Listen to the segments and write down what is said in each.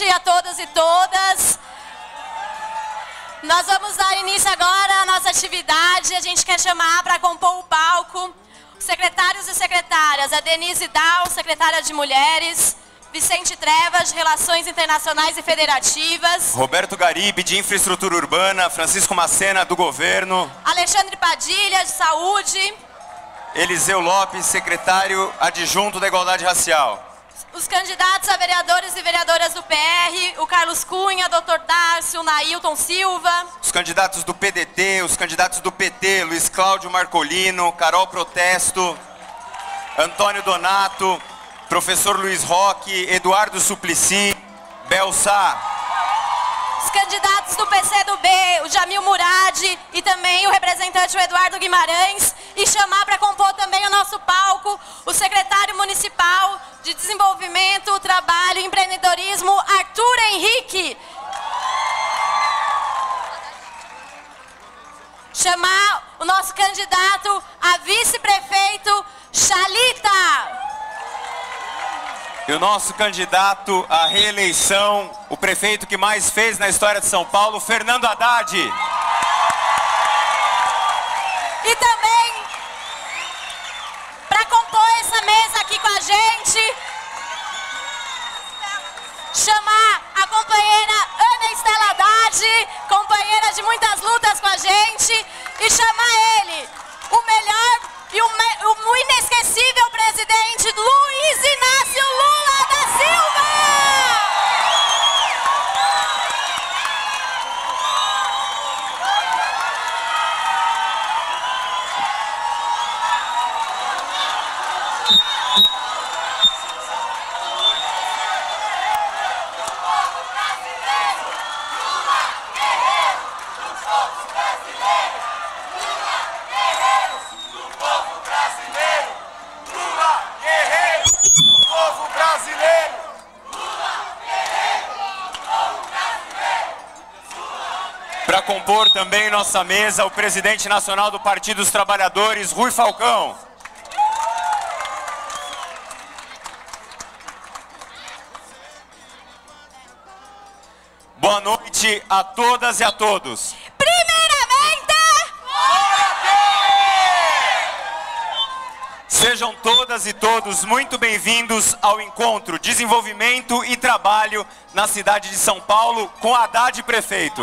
noite a todos e todas. Nós vamos dar início agora à nossa atividade. A gente quer chamar para compor o palco os secretários e secretárias, a Denise Dal, secretária de Mulheres, Vicente Trevas, de Relações Internacionais e Federativas, Roberto Garibe, de Infraestrutura Urbana, Francisco Macena, do Governo, Alexandre Padilha, de Saúde, Eliseu Lopes, secretário adjunto da Igualdade Racial. os candidatos a vereadores e vereadoras do PR, o Carlos Cunha, Dr. Darcio, Nailton Silva, Os candidatos do PDT, os candidatos do PT, Luiz Cláudio Marcolino, Carol Protesto, Antônio Donato, professor Luiz Roque, Eduardo Suplicy, Bel Sá. os candidatos do PCdoB, o Jamil Murad e também o representante o Eduardo Guimarães, e chamar para compor também o nosso palco o secretário municipal de Desenvolvimento, Trabalho e Empreendedorismo, Arthur Henrique. Chamar o nosso candidato a vice-prefeito, Chalita. E o nosso candidato à reeleição, o prefeito que mais fez na história de São Paulo, Fernando Haddad. E também, para compor essa mesa aqui com a gente, chamar a companheira Ana Estela Haddad, companheira de muitas lutas com a gente, e chamar ele, o melhor e o inesquecível presidente Luiz Inácio Lula da Silva! Para compor também nossa mesa, o presidente nacional do Partido dos Trabalhadores, Rui Falcão. Boa noite a todas e a todos. Primeiramente, Sejam todas e todos muito bem-vindos ao encontro Desenvolvimento e Trabalho na cidade de São Paulo com Haddad prefeito.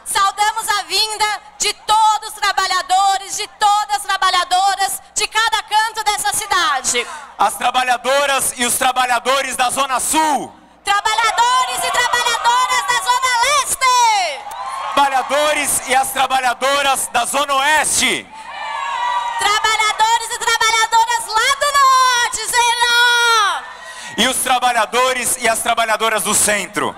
saudamos a vinda de todos os trabalhadores, de todas as trabalhadoras, de cada canto dessa cidade. As trabalhadoras e os trabalhadores da Zona Sul. Trabalhadores e trabalhadoras da Zona Leste. Trabalhadores e as trabalhadoras da Zona Oeste. Trabalhadores e trabalhadoras lá do Norte, Zena. E os trabalhadores e as trabalhadoras do Centro.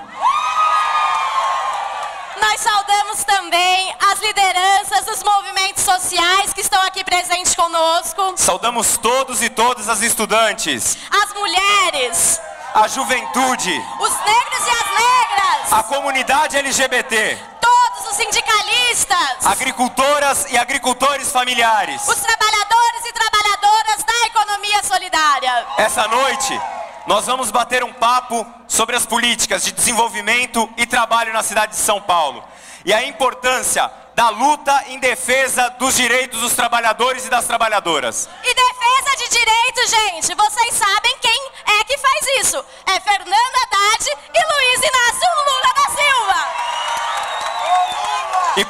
Nós saudamos também as lideranças dos movimentos sociais que estão aqui presentes conosco. Saudamos todos e todas as estudantes, As mulheres, a juventude, os negros e as negras, a comunidade LGBT, todos os sindicalistas, agricultoras e agricultores familiares. os trabalhadores e trabalhadoras da economia solidária. Essa noite, nós vamos bater um papo sobre as políticas de desenvolvimento e trabalho na cidade de São Paulo e a importância da luta em defesa dos direitos dos trabalhadores e das trabalhadoras. E defesa de direitos, gente, vocês sabem quem é que faz isso. É Fernando Haddad e Luiz Inácio Lula da Silva. E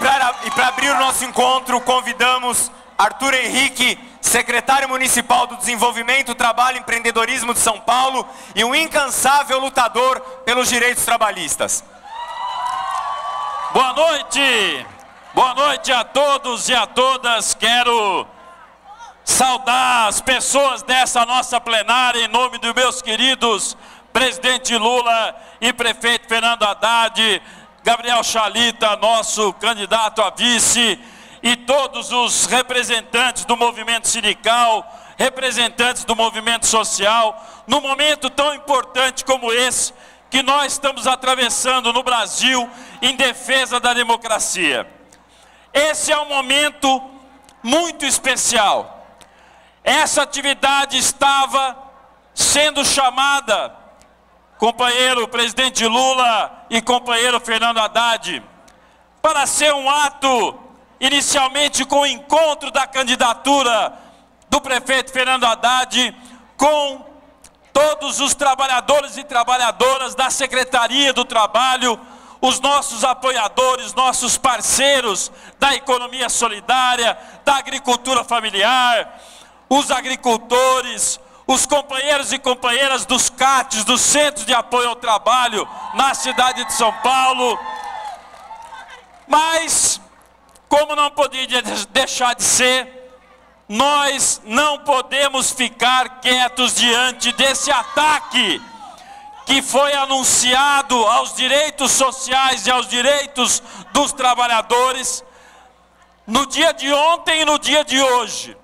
para abrir o nosso encontro, convidamos Arthur Henrique, secretário municipal do Desenvolvimento, Trabalho e Empreendedorismo de São Paulo e um incansável lutador pelos direitos trabalhistas. Boa noite! Boa noite a todos e a todas. Quero saudar as pessoas dessa nossa plenária em nome dos meus queridos presidente Lula e prefeito Fernando Haddad, Gabriel Chalita, nosso candidato a vice, e todos os representantes do movimento sindical, representantes do movimento social, num momento tão importante como esse, que nós estamos atravessando no Brasil em defesa da democracia. Esse é um momento muito especial. Essa atividade estava sendo chamada companheiro presidente Lula e companheiro Fernando Haddad, para ser um ato inicialmente com o encontro da candidatura do prefeito Fernando Haddad com todos os trabalhadores e trabalhadoras da Secretaria do Trabalho, os nossos apoiadores, nossos parceiros da economia solidária, da agricultura familiar, os agricultores, os companheiros e companheiras dos CATs, dos Centros de Apoio ao Trabalho na cidade de São Paulo. Mas, como não podia deixar de ser, nós não podemos ficar quietos diante desse ataque que foi anunciado aos direitos sociais e aos direitos dos trabalhadores no dia de ontem e no dia de hoje.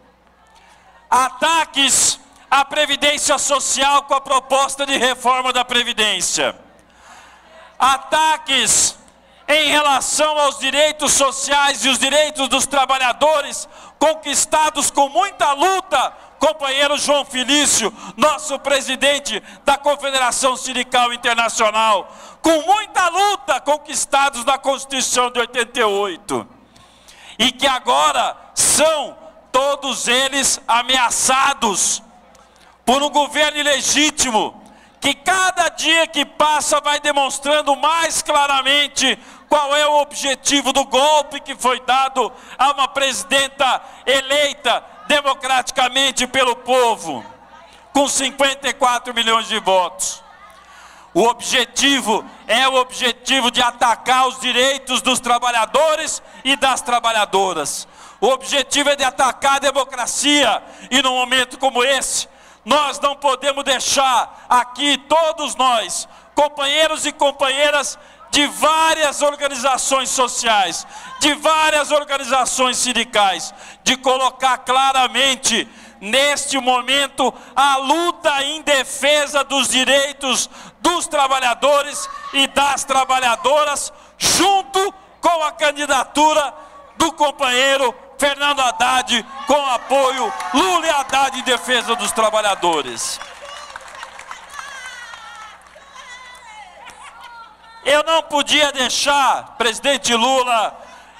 Ataques à Previdência Social com a proposta de reforma da Previdência. Ataques em relação aos direitos sociais e os direitos dos trabalhadores conquistados com muita luta, companheiro João Felício, nosso presidente da Confederação Sindical Internacional, com muita luta conquistados na Constituição de 88, e que agora são todos eles ameaçados por um governo ilegítimo, que cada dia que passa vai demonstrando mais claramente qual é o objetivo do golpe que foi dado a uma presidenta eleita democraticamente pelo povo, com 54 milhões de votos. O objetivo é o objetivo de atacar os direitos dos trabalhadores e das trabalhadoras. O objetivo é de atacar a democracia, e num momento como esse, nós não podemos deixar aqui, todos nós, companheiros e companheiras de várias organizações sociais, de várias organizações sindicais, de colocar claramente, neste momento, a luta em defesa dos direitos dos trabalhadores e das trabalhadoras, junto com a candidatura do companheiro Fernando Haddad, com apoio Lula e Haddad em defesa dos trabalhadores. Eu não podia deixar, presidente Lula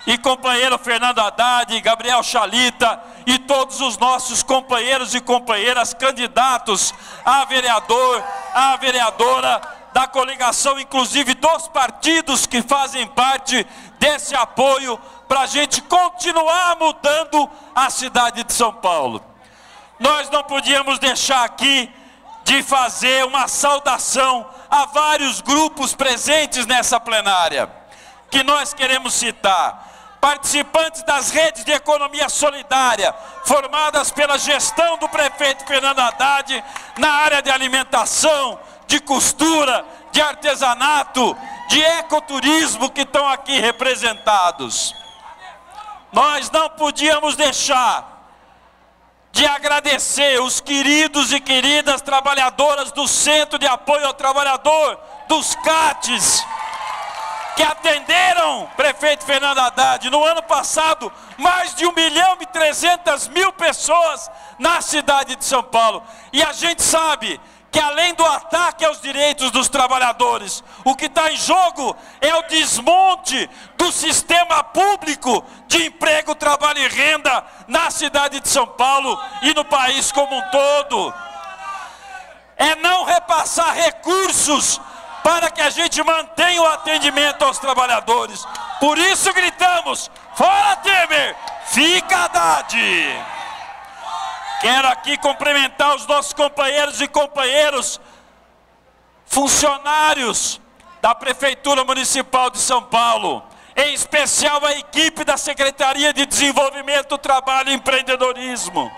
e companheiro Fernando Haddad, Gabriel Chalita e todos os nossos companheiros e companheiras candidatos a vereador, a vereadora da coligação, inclusive dos partidos que fazem parte desse apoio, para a gente continuar mudando a cidade de São Paulo. Nós não podíamos deixar aqui de fazer uma saudação a vários grupos presentes nessa plenária, que nós queremos citar. Participantes das redes de economia solidária, formadas pela gestão do prefeito Fernando Haddad, na área de alimentação, de costura, de artesanato, de ecoturismo, que estão aqui representados. Nós não podíamos deixar de agradecer os queridos e queridas trabalhadoras do Centro de Apoio ao Trabalhador, dos CATs, que atenderam prefeito Fernando Haddad. No ano passado, mais de 1.300.000 pessoas na cidade de São Paulo. E a gente sabe que, além do ataque aos direitos dos trabalhadores, o que está em jogo é o desmonte do sistema público de emprego, trabalho e renda na cidade de São Paulo e no país como um todo. É não repassar recursos para que a gente mantenha o atendimento aos trabalhadores. Por isso gritamos: fora Temer, fica Haddad! Quero aqui cumprimentar os nossos companheiros e companheiros, funcionários da Prefeitura Municipal de São Paulo, em especial a equipe da Secretaria de Desenvolvimento, Trabalho e Empreendedorismo.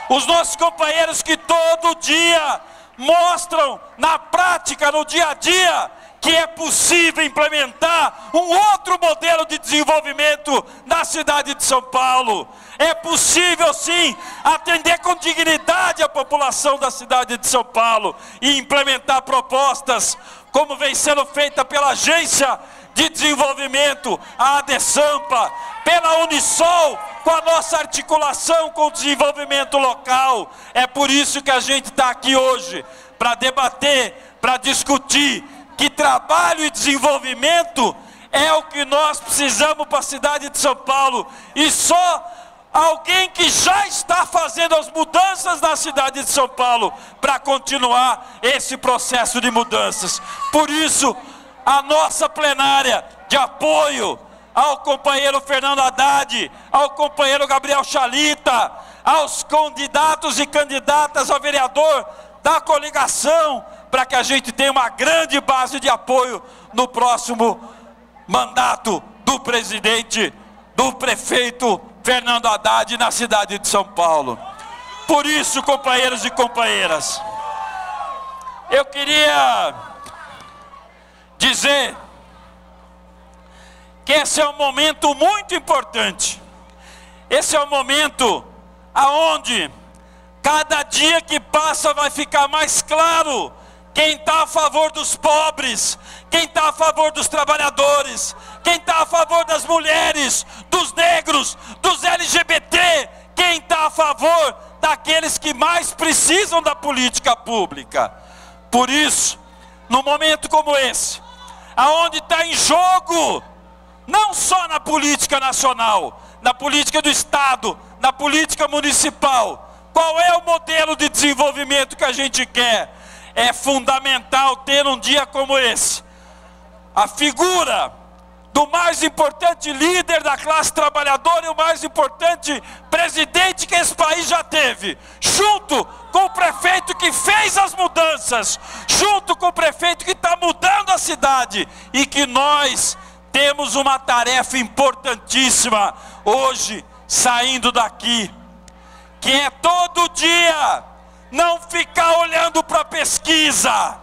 Os nossos companheiros que todo dia mostram na prática, no dia a dia, que é possível implementar um outro modelo de desenvolvimento na cidade de São Paulo. É possível sim atender com dignidade a população da cidade de São Paulo e implementar propostas como vem sendo feita pela Agência de Desenvolvimento, a ADESAMPA, pela Unisol, com a nossa articulação com o desenvolvimento local. É por isso que a gente está aqui hoje, para debater, para discutir que trabalho e desenvolvimento é o que nós precisamos para a cidade de São Paulo. E só alguém que já está fazendo as mudanças na cidade de São Paulo para continuar esse processo de mudanças. Por isso, a nossa plenária de apoio ao companheiro Fernando Haddad, ao companheiro Gabriel Chalita, aos candidatos e candidatas ao vereador da coligação, para que a gente tenha uma grande base de apoio no próximo mandato do prefeito Fernando Haddad na cidade de São Paulo. Por isso, companheiros e companheiras, eu queria dizer que esse é um momento muito importante. Esse é um momento aonde cada dia que passa vai ficar mais claro quem está a favor dos pobres, quem está a favor dos trabalhadores, quem está a favor das mulheres, dos negros, dos LGBT, quem está a favor daqueles que mais precisam da política pública. Por isso, num momento como esse, aonde está em jogo, não só na política nacional, na política do Estado, na política municipal, qual é o modelo de desenvolvimento que a gente quer? É fundamental ter um dia como esse a figura do mais importante líder da classe trabalhadora e o mais importante presidente que esse país já teve, junto com o prefeito que fez as mudanças, junto com o prefeito que está mudando a cidade, e que nós temos uma tarefa importantíssima hoje, saindo daqui, que é todo dia não ficar olhando para a pesquisa,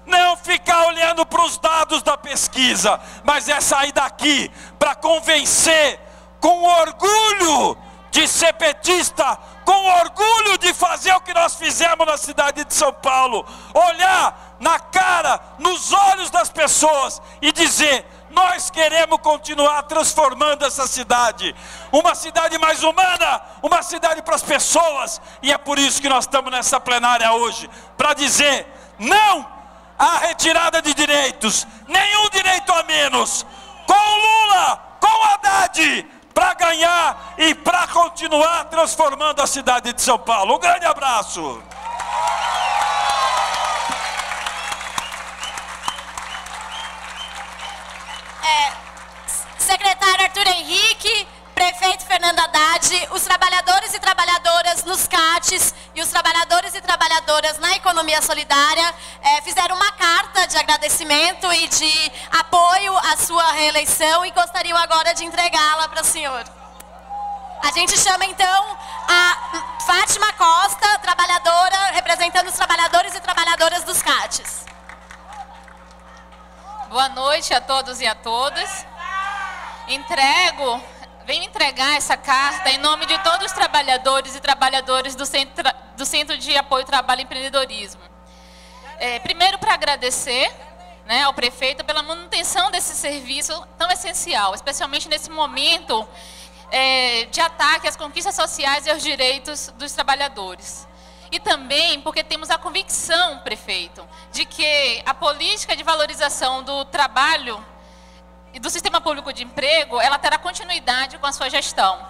não ficar olhando para os dados da pesquisa, mas é sair daqui para convencer, com orgulho de ser petista, com orgulho de fazer o que nós fizemos na cidade de São Paulo, olhar na cara, nos olhos das pessoas e dizer: nós queremos continuar transformando essa cidade, uma cidade mais humana, uma cidade para as pessoas. E é por isso que nós estamos nessa plenária hoje, para dizer não à retirada de direitos, nenhum direito a menos, com Lula, com Haddad, para ganhar e para continuar transformando a cidade de São Paulo. Um grande abraço. Secretário Arthur Henrique, prefeito Fernando Haddad, os trabalhadores e trabalhadoras nos CATs e os trabalhadores e trabalhadoras na economia solidária fizeram uma carta de agradecimento e de apoio à sua reeleição e gostariam agora de entregá-la para o senhor. A gente chama então a Fátima Costa, trabalhadora, representando os trabalhadores e trabalhadoras dos CATs. Boa noite a todos e a todas. Venho entregar essa carta em nome de todos os trabalhadores e trabalhadoras do Centro de Apoio ao Trabalho e Empreendedorismo. Primeiro, para agradecer, ao prefeito pela manutenção desse serviço tão essencial, especialmente nesse momento de ataque às conquistas sociais e aos direitos dos trabalhadores. E também porque temos a convicção, prefeito, de que a política de valorização do trabalho e do sistema público de emprego, ela terá continuidade com a sua gestão.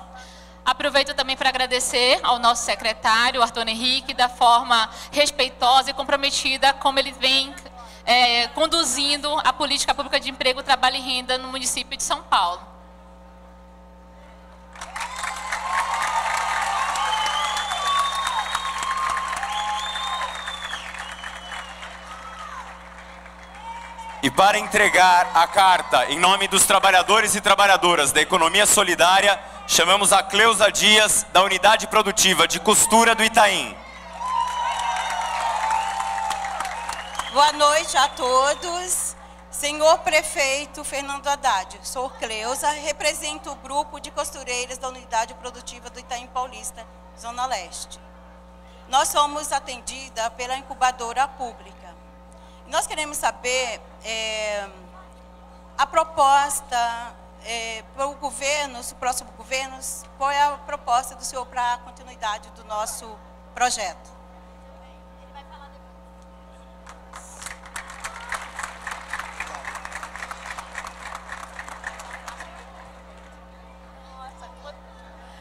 Aproveito também para agradecer ao nosso secretário, Arthur Henrique, da forma respeitosa e comprometida como ele vem conduzindo a política pública de emprego, trabalho e renda no município de São Paulo. E para entregar a carta em nome dos trabalhadores e trabalhadoras da economia solidária, chamamos a Cleusa Dias, da Unidade Produtiva de Costura do Itaim. Boa noite a todos. Senhor Prefeito Fernando Haddad, sou Cleusa, represento o grupo de costureiras da Unidade Produtiva do Itaim Paulista, Zona Leste. Nós somos atendida pela incubadora pública. Nós queremos saber a proposta para o governo, o próximo governo, qual é a proposta do senhor para a continuidade do nosso projeto.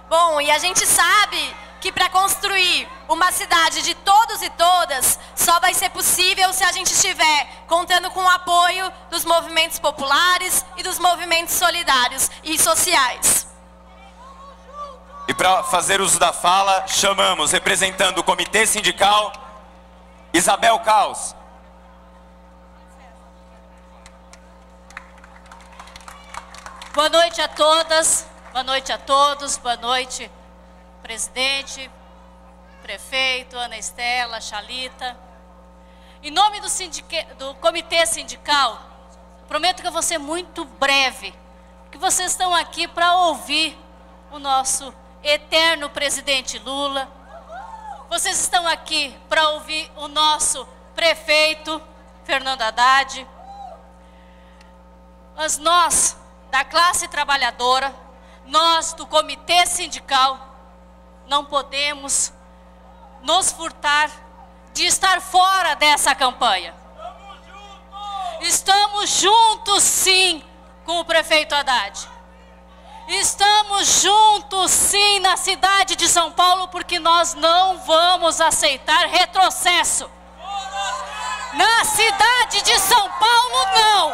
Bom, e a gente sabe que para construir uma cidade de todos e todas, só vai ser possível se a gente estiver contando com o apoio dos movimentos populares e dos movimentos solidários e sociais. E para fazer uso da fala, chamamos, representando o Comitê Sindical, Isabel Caos. Boa noite a todas, boa noite a todos, boa noite, presidente, prefeito, Ana Estela, Chalita. Em nome do Comitê Sindical, prometo que eu vou ser muito breve, que vocês estão aqui para ouvir o nosso eterno presidente Lula. Vocês estão aqui para ouvir o nosso prefeito Fernando Haddad. Mas nós, da classe trabalhadora, nós do Comitê Sindical, não podemos nos furtar de estar fora dessa campanha. Estamos juntos, sim, com o prefeito Haddad. Estamos juntos, sim, na cidade de São Paulo, porque nós não vamos aceitar retrocesso. Na cidade de São Paulo, não.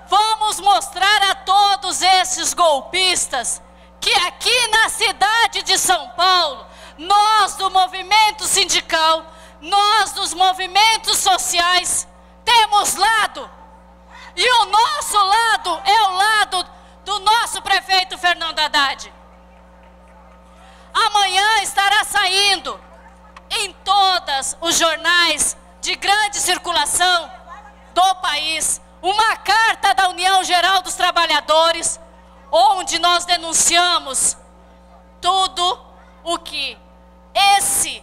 Vamos mostrar a todos esses golpistas que aqui na cidade de São Paulo, nós do movimento sindical, nós dos movimentos sociais, temos lado. E o nosso lado é o lado do nosso prefeito Fernando Haddad. Amanhã estará saindo em todos os jornais de grande circulação do país uma carta da União Geral dos Trabalhadores, onde nós denunciamos tudo o que esse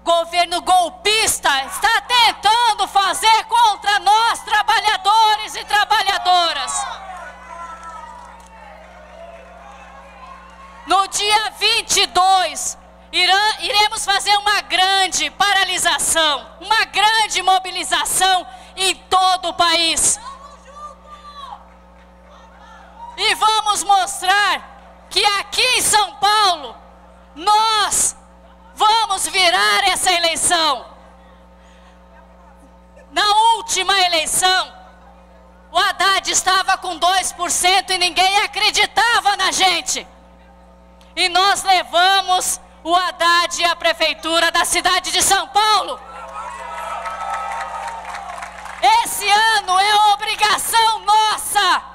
governo golpista está tentando fazer contra nós, trabalhadores e trabalhadoras. No dia 22, iremos fazer uma grande paralisação, uma grande mobilização em todo o país. E vamos mostrar que aqui em São Paulo, nós vamos virar essa eleição. Na última eleição, o Haddad estava com 2% e ninguém acreditava na gente. E nós levamos o Haddad à prefeitura da cidade de São Paulo. Esse ano é obrigação nossa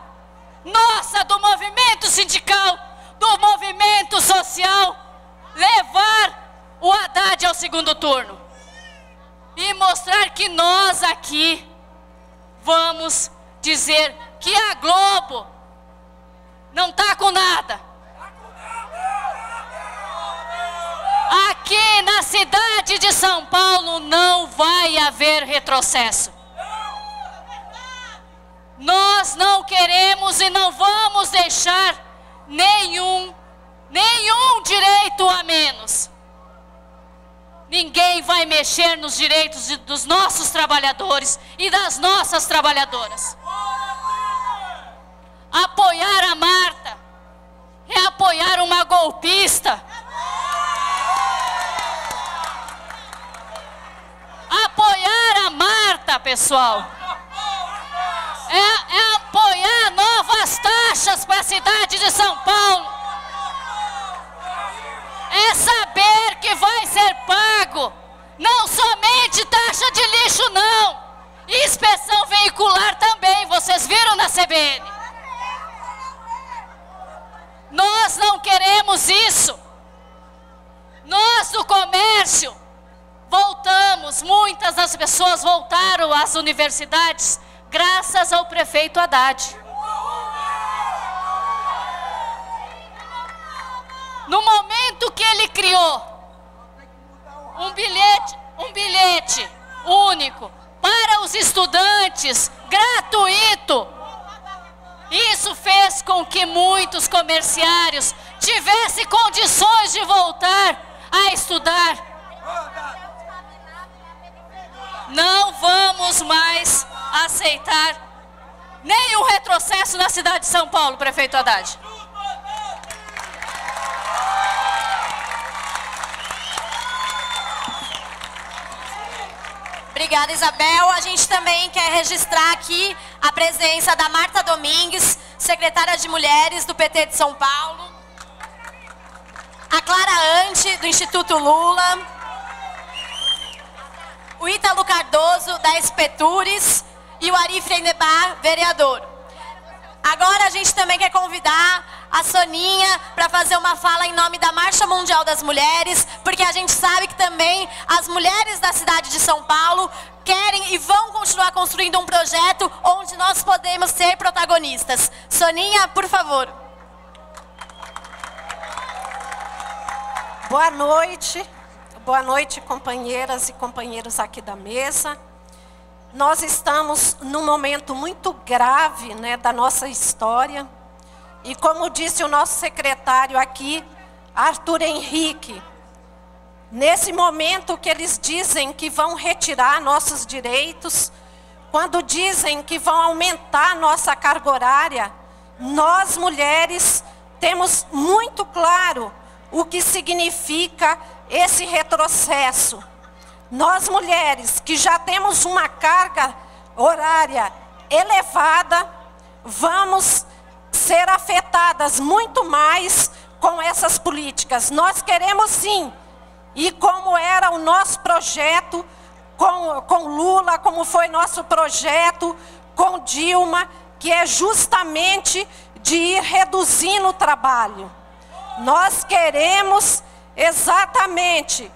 do movimento sindical, do movimento social, levar o Haddad ao segundo turno. E mostrar que nós aqui vamos dizer que a Globo não está com nada. Aqui na cidade de São Paulo não vai haver retrocesso. Nós não queremos e não vamos deixar nenhum direito a menos. Ninguém vai mexer nos direitos dos nossos trabalhadores e das nossas trabalhadoras. Apoiar a Marta é apoiar uma golpista. Apoiar a Marta, pessoal, é apoiar novas taxas para a cidade de São Paulo. É saber que vai ser pago, não somente taxa de lixo, não. E inspeção veicular também, vocês viram na CBN. Nós não queremos isso. Nós do comércio voltamos, muitas das pessoas voltaram às universidades graças ao prefeito Haddad. No momento que ele criou um bilhete único para os estudantes, gratuito, isso fez com que muitos comerciários tivessem condições de voltar a estudar. Não vamos mais aceitar nenhum retrocesso na cidade de São Paulo, prefeito Haddad. Obrigada, Isabel. A gente também quer registrar aqui a presença da Marta Domingues, secretária de Mulheres do PT de São Paulo. A Clara Ante, do Instituto Lula. O Ítalo Cardoso, da Espetures. E o Ari Freinebar, vereador. Agora a gente também quer convidar a Soninha para fazer uma fala em nome da Marcha Mundial das Mulheres, porque a gente sabe que também as mulheres da cidade de São Paulo querem e vão continuar construindo um projeto onde nós podemos ser protagonistas. Soninha, por favor. Boa noite, companheiras e companheiros aqui da mesa. Nós estamos num momento muito grave, né, da nossa história. E como disse o nosso secretário aqui, Arthur Henrique, nesse momento que eles dizem que vão retirar nossos direitos, quando dizem que vão aumentar nossa carga horária, nós mulheres temos muito claro o que significa esse retrocesso. Nós mulheres que já temos uma carga horária elevada, vamos ser afetadas muito mais com essas políticas. Nós queremos sim, e como era o nosso projeto com Lula, como foi nosso projeto com Dilma, que é justamente de ir reduzindo o trabalho. Nós queremos exatamente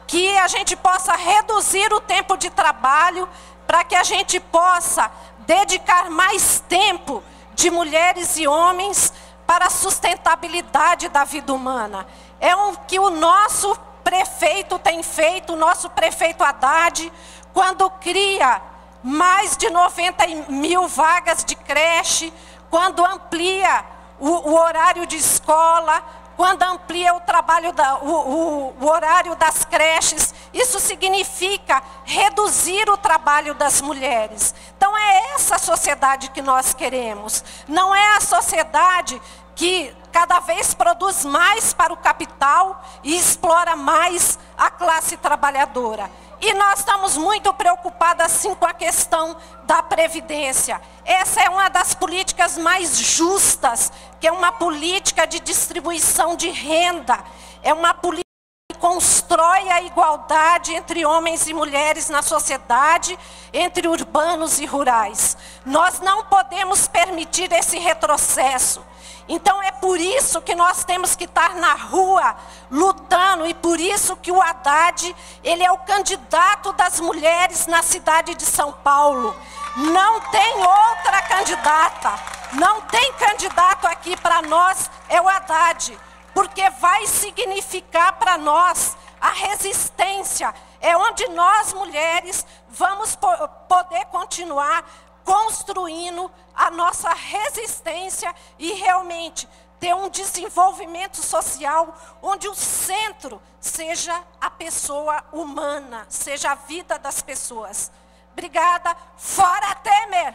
que a gente possa reduzir o tempo de trabalho para que a gente possa dedicar mais tempo de mulheres e homens para a sustentabilidade da vida humana. É o que o nosso prefeito tem feito, o nosso prefeito Haddad, quando cria mais de 90 mil vagas de creche, quando amplia o horário de escola, quando amplia o trabalho, o horário das creches. Isso significa reduzir o trabalho das mulheres. Então é essa sociedade que nós queremos. Não é a sociedade que cada vez produz mais para o capital e explora mais a classe trabalhadora. E nós estamos muito preocupadas, sim, com a questão da Previdência. Essa é uma das políticas mais justas, que é uma política de distribuição de renda. É uma política que constrói a igualdade entre homens e mulheres na sociedade, entre urbanos e rurais. Nós não podemos permitir esse retrocesso. Então é por isso que nós temos que estar na rua lutando, e por isso que o Haddad, ele é o candidato das mulheres na cidade de São Paulo. Não tem outra candidata, não tem candidato aqui para nós, é o Haddad, porque vai significar para nós a resistência, é onde nós mulheres vamos poder continuar construindo a nossa resistência e realmente ter um desenvolvimento social onde o centro seja a pessoa humana, seja a vida das pessoas. Obrigada. Fora Temer!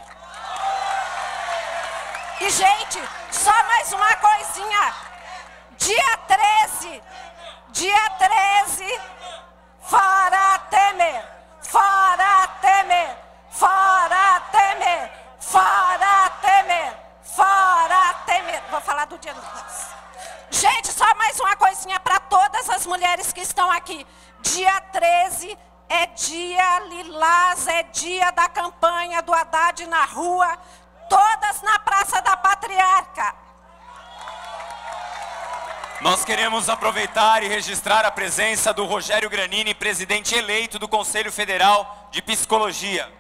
E, gente, só mais uma coisinha. Dia 13, fora Temer! Fora Temer! Fora Temer! Fora Temer! Fora Temer! Vou falar do dia. Gente, só mais uma coisinha para todas as mulheres que estão aqui. Dia 13 é dia lilás, é dia da campanha do Haddad na rua, todas na Praça da Patriarca. Nós queremos aproveitar e registrar a presença do Rogério Granini, presidente eleito do Conselho Federal de Psicologia.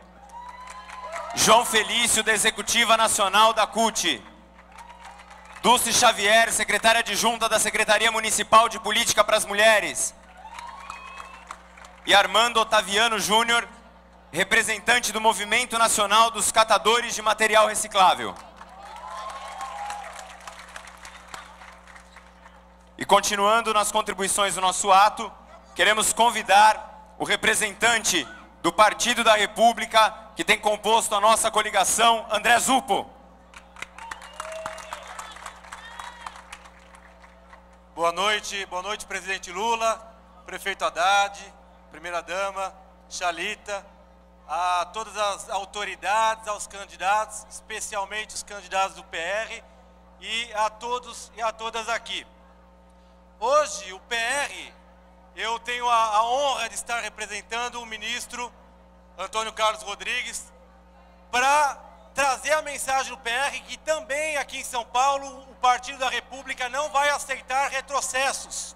João Felício, da Executiva Nacional da CUT. Dulce Xavier, secretária adjunta da Secretaria Municipal de Política para as Mulheres. E Armando Otaviano Júnior, representante do Movimento Nacional dos Catadores de Material Reciclável. E continuando nas contribuições do nosso ato, queremos convidar o representante do Partido da República, que tem composto a nossa coligação, André Zupo. Boa noite, presidente Lula, prefeito Haddad, primeira-dama, Chalita, a todas as autoridades, aos candidatos, especialmente os candidatos do PR, e a todos e a todas aqui. Hoje, o PR, eu tenho a honra de estar representando o ministro Antônio Carlos Rodrigues, para trazer a mensagem do PR que também aqui em São Paulo, o Partido da República não vai aceitar retrocessos.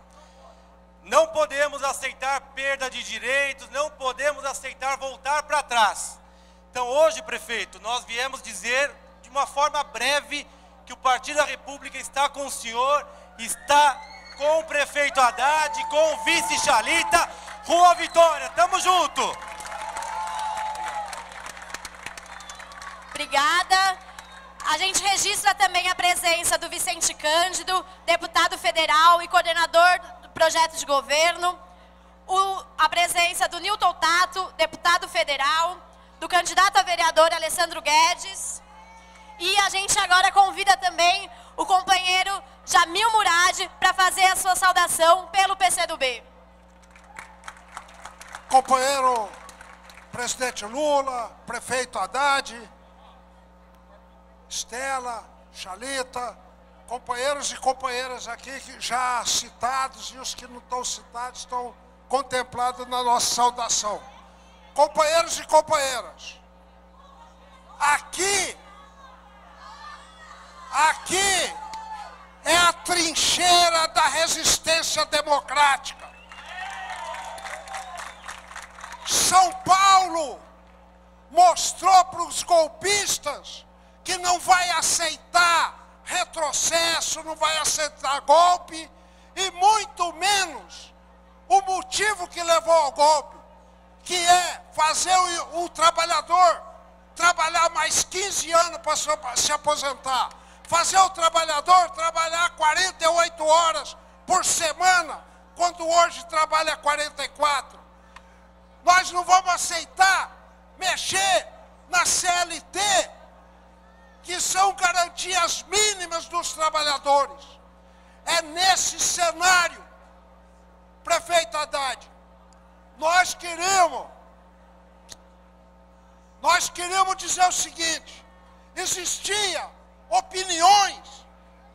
Não podemos aceitar perda de direitos, não podemos aceitar voltar para trás. Então hoje, prefeito, nós viemos dizer de uma forma breve que o Partido da República está com o senhor, está com o prefeito Haddad, com o vice Chalita, rumo à vitória. Tamo junto! Obrigada. A gente registra também a presença do Vicente Cândido, deputado federal e coordenador do projeto de governo, a presença do Newton Tato, deputado federal, do candidato a vereador Alessandro Guedes, e a gente agora convida também o companheiro Jamil Murad para fazer a sua saudação pelo PCdoB. Companheiro presidente Lula, prefeito Haddad, Estela, Chalita, companheiros e companheiras aqui que já citados e os que não estão citados estão contemplados na nossa saudação. Companheiros e companheiras, aqui é a trincheira da resistência democrática. São Paulo mostrou para os golpistas que não vai aceitar retrocesso, não vai aceitar golpe, e muito menos o motivo que levou ao golpe, que é fazer o trabalhador trabalhar mais 15 anos para se aposentar, fazer o trabalhador trabalhar 48 horas por semana, quando hoje trabalha 44. Nós não vamos aceitar mexer na CLT, que são garantias mínimas dos trabalhadores. É nesse cenário, prefeito Haddad, nós queremos dizer o seguinte: existia opiniões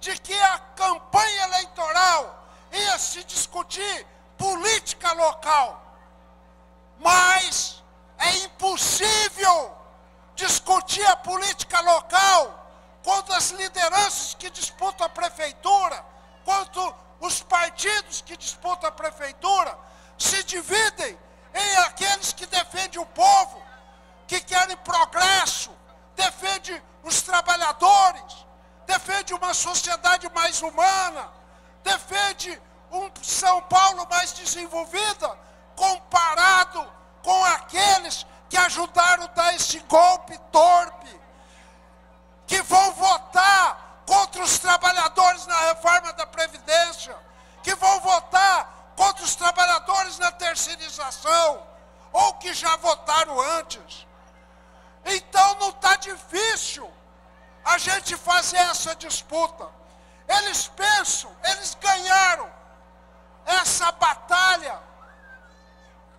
de que a campanha eleitoral ia se discutir política local, mas é impossível discutir a política local quando as lideranças que disputam a prefeitura, quando os partidos que disputam a prefeitura se dividem em aqueles que defendem o povo, que querem progresso, defendem os trabalhadores, defendem uma sociedade mais humana, defendem um São Paulo mais desenvolvida, comparado com aqueles que ajudaram a dar esse golpe torpe, que vão votar contra os trabalhadores na reforma da Previdência, que vão votar contra os trabalhadores na terceirização, ou que já votaram antes. Então não está difícil a gente fazer essa disputa. Eles pensam, eles ganharam essa batalha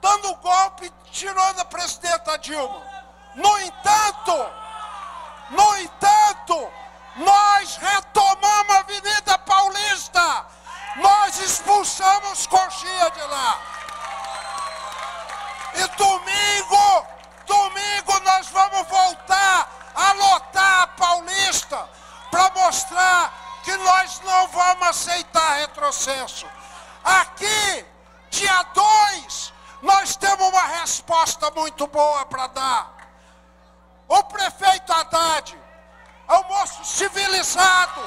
dando golpe, tirando a presidenta Dilma. No entanto, nós retomamos a Avenida Paulista, nós expulsamos Coxinha de lá. E domingo nós vamos voltar a lotar a Paulista para mostrar que nós não vamos aceitar retrocesso. Aqui, dia 2, nós temos uma resposta muito boa para dar. O prefeito Haddad é um moço civilizado.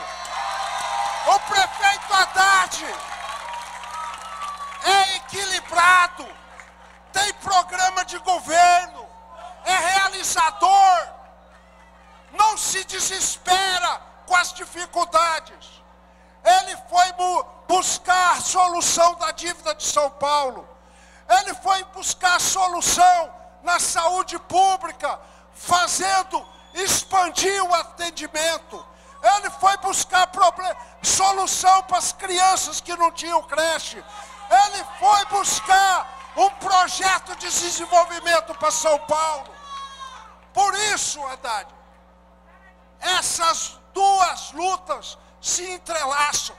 O prefeito Haddad é equilibrado, tem programa de governo, é realizador, não se desespera com as dificuldades. Ele foi buscar a solução da dívida de São Paulo. Ele foi buscar solução na saúde pública, expandir o atendimento. Ele foi buscar solução para as crianças que não tinham creche. Ele foi buscar um projeto de desenvolvimento para São Paulo. Por isso, Haddad, essas duas lutas se entrelaçam.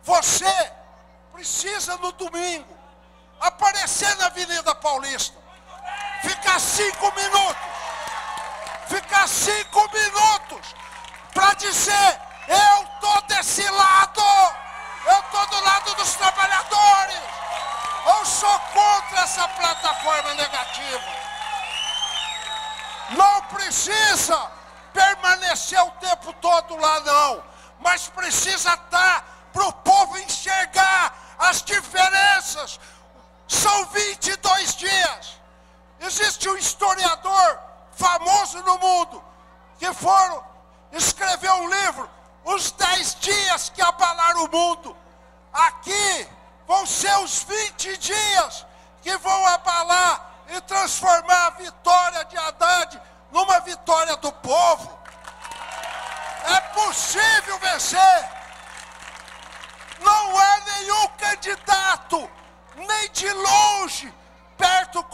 Você precisa no domingo aparecer na Avenida Paulista, ficar 5 minutos, para dizer: eu tô desse lado, eu tô do lado dos trabalhadores, eu sou contra essa plataforma negativa. Não precisa permanecer o tempo todo lá, não, mas precisa estar para o povo enxergar as diferenças. São 22 dias. Existe um historiador famoso no mundo que escreveu um livro, Os 10 Dias que Abalaram o Mundo. Aqui vão ser os 20 dias que vão abalar e transformar a vitória de Haddad numa vitória do povo. É possível vencer. Não há nenhum candidato, nem de longe, perto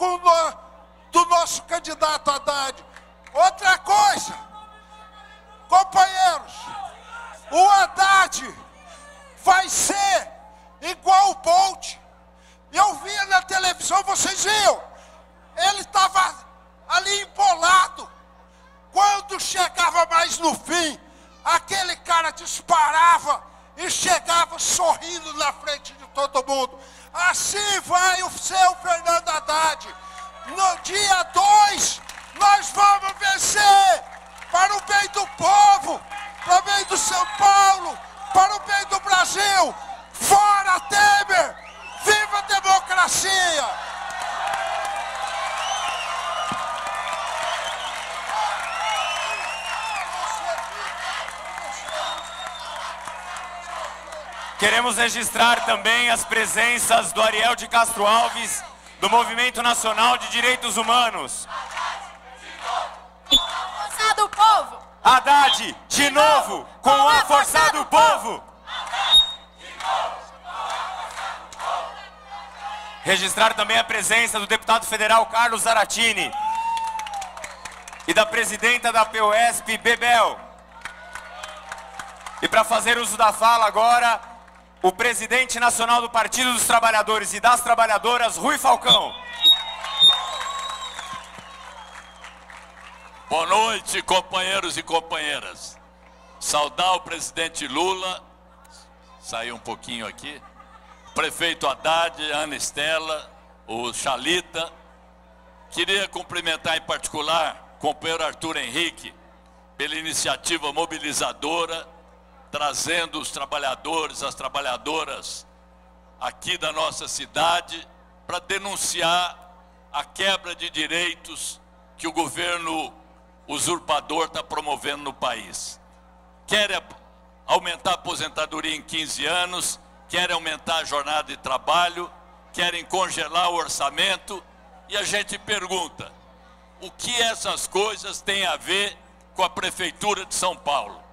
do nosso candidato Haddad. Outra coisa, companheiros, o Haddad vai ser igual o Bolt. Eu via na televisão, vocês viam, ele estava ali embolado. Quando chegava mais no fim, aquele cara disparava e chegava sorrindo na frente de todo mundo. Assim vai o seu Fernando Haddad. No dia 2, nós vamos vencer para o bem do povo, para o bem do São Paulo, para o bem do Brasil. Fora Temer! Viva a democracia! Queremos registrar também as presenças do Ariel de Castro Alves, do Movimento Nacional de Direitos Humanos. Força do povo! Haddad, de novo, com a força do povo! Registrar também a presença do deputado federal Carlos Zaratini e da presidenta da POSP, Bebel. E para fazer uso da fala agora, o presidente nacional do Partido dos Trabalhadores e das Trabalhadoras, Rui Falcão. Boa noite, companheiros e companheiras. Saudar o presidente Lula, saiu um pouquinho aqui, o prefeito Haddad, a Ana Estela, o Chalita. Queria cumprimentar em particular o companheiro Arthur Henrique pela iniciativa mobilizadora, trazendo os trabalhadores, as trabalhadoras aqui da nossa cidade para denunciar a quebra de direitos que o governo usurpador está promovendo no país. Quer aumentar a aposentadoria em 15 anos, querem aumentar a jornada de trabalho, querem congelar o orçamento, e a gente pergunta, o que essas coisas têm a ver com a Prefeitura de São Paulo?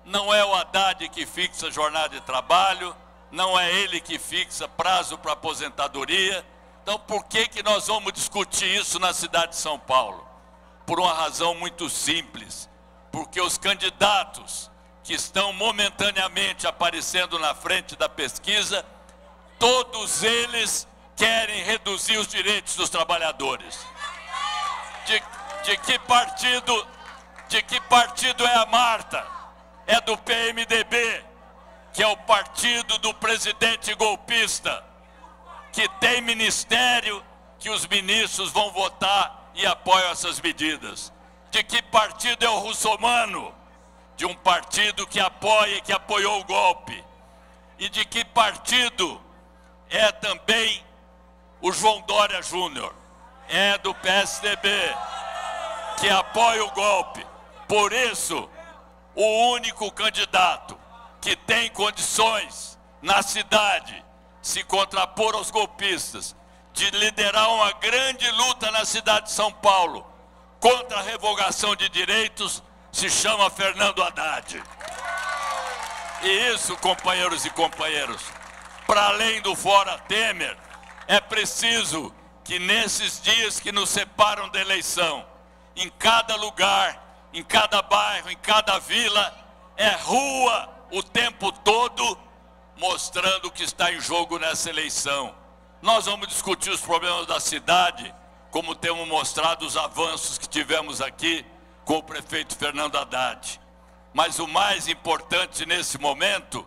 Não é o Haddad que fixa a jornada de trabalho, não é ele que fixa prazo para aposentadoria. Então por que nós vamos discutir isso na cidade de São Paulo? Por uma razão muito simples, porque os candidatos que estão momentaneamente aparecendo na frente da pesquisa, todos eles querem reduzir os direitos dos trabalhadores. De que partido é a Marta? É do PMDB, que é o partido do presidente golpista, que tem ministério, que os ministros vão votar e apoiam essas medidas. De que partido é o russomano? De um partido que apoia e que apoiou o golpe. E de que partido é também o João Dória Júnior? É do PSDB, que apoia o golpe. Por isso, o único candidato que tem condições na cidade se contrapor aos golpistas, de liderar uma grande luta na cidade de São Paulo contra a revogação de direitos, se chama Fernando Haddad. E isso, companheiros e companheiras, para além do fora Temer, é preciso que nesses dias que nos separam da eleição em cada lugar, em cada bairro, em cada vila, é rua o tempo todo, mostrando o que está em jogo nessa eleição. Nós vamos discutir os problemas da cidade, como temos mostrado os avanços que tivemos aqui com o prefeito Fernando Haddad. Mas o mais importante nesse momento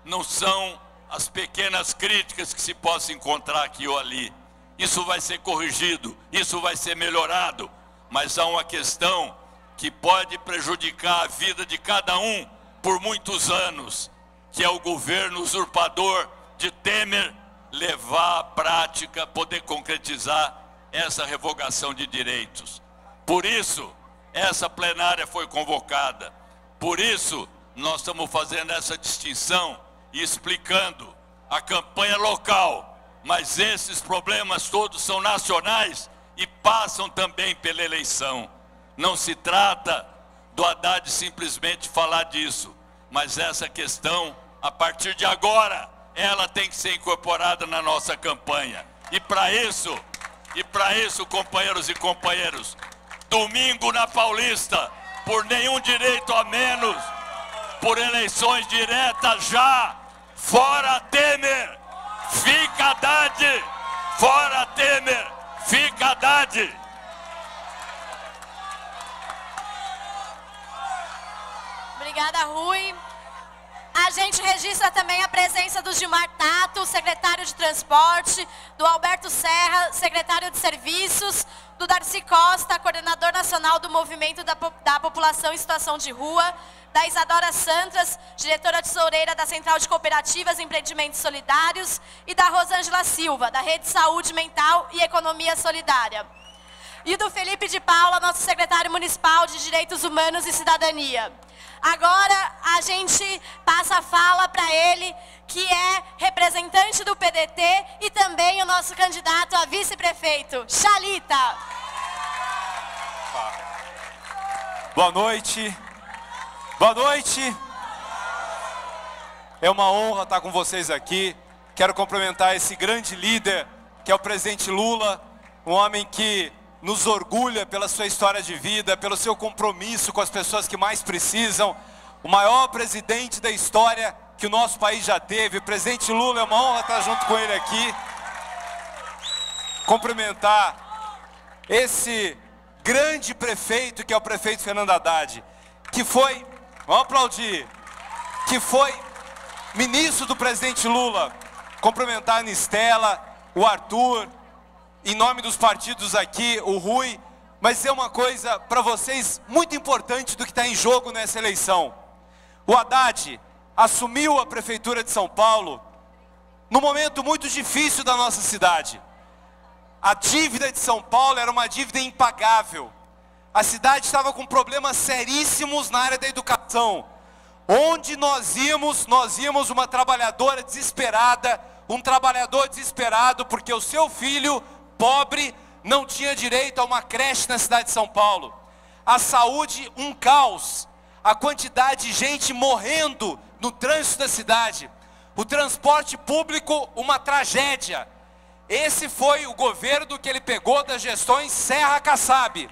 não são as pequenas críticas que se possam encontrar aqui ou ali. Isso vai ser corrigido, isso vai ser melhorado, mas há uma questão que pode prejudicar a vida de cada um por muitos anos, que é o governo usurpador de Temer levar à prática, poder concretizar essa revogação de direitos. Por isso, essa plenária foi convocada. Por isso, nós estamos fazendo essa distinção e explicando a campanha local. Mas esses problemas todos são nacionais e passam também pela eleição. Não se trata do Haddad simplesmente falar disso, mas essa questão, a partir de agora, ela tem que ser incorporada na nossa campanha. E para isso, companheiros e companheiras, domingo na Paulista, por nenhum direito a menos, por eleições diretas já, fora Temer, fica Haddad, fora Temer, fica Haddad. Obrigada, Rui. A gente registra também a presença do Gilmar Tato, secretário de Transporte, do Alberto Serra, secretário de Serviços, do Darcy Costa, coordenador nacional do Movimento da População em Situação de Rua, da Isadora Santras, diretora tesoureira da Central de Cooperativas e Empreendimentos Solidários, e da Rosângela Silva, da Rede Saúde Mental e Economia Solidária. E do Felipe de Paula, nosso secretário municipal de Direitos Humanos e Cidadania. Agora a gente passa a fala para ele, que é representante do PDT e também o nosso candidato a vice-prefeito, Chalita. Boa noite. Boa noite. É uma honra estar com vocês aqui. Quero cumprimentar esse grande líder, que é o presidente Lula, um homem que nos orgulha pela sua história de vida, pelo seu compromisso com as pessoas que mais precisam. O maior presidente da história que o nosso país já teve. O presidente Lula, é uma honra estar junto com ele aqui. Cumprimentar esse grande prefeito, que é o prefeito Fernando Haddad, que foi, vamos aplaudir, que foi ministro do presidente Lula. Cumprimentar a Anistela, o Arthur, em nome dos partidos aqui, o Rui, mas dizer uma coisa para vocês muito importante do que está em jogo nessa eleição. O Haddad assumiu a prefeitura de São Paulo num momento muito difícil da nossa cidade. A dívida de São Paulo era uma dívida impagável. A cidade estava com problemas seríssimos na área da educação. Onde nós íamos uma trabalhadora desesperada, um trabalhador desesperado porque o seu filho pobre não tinha direito a uma creche na cidade de São Paulo. A saúde, um caos. A quantidade de gente morrendo no trânsito da cidade. O transporte público, uma tragédia. Esse foi o governo que ele pegou das gestões Serra Kassab.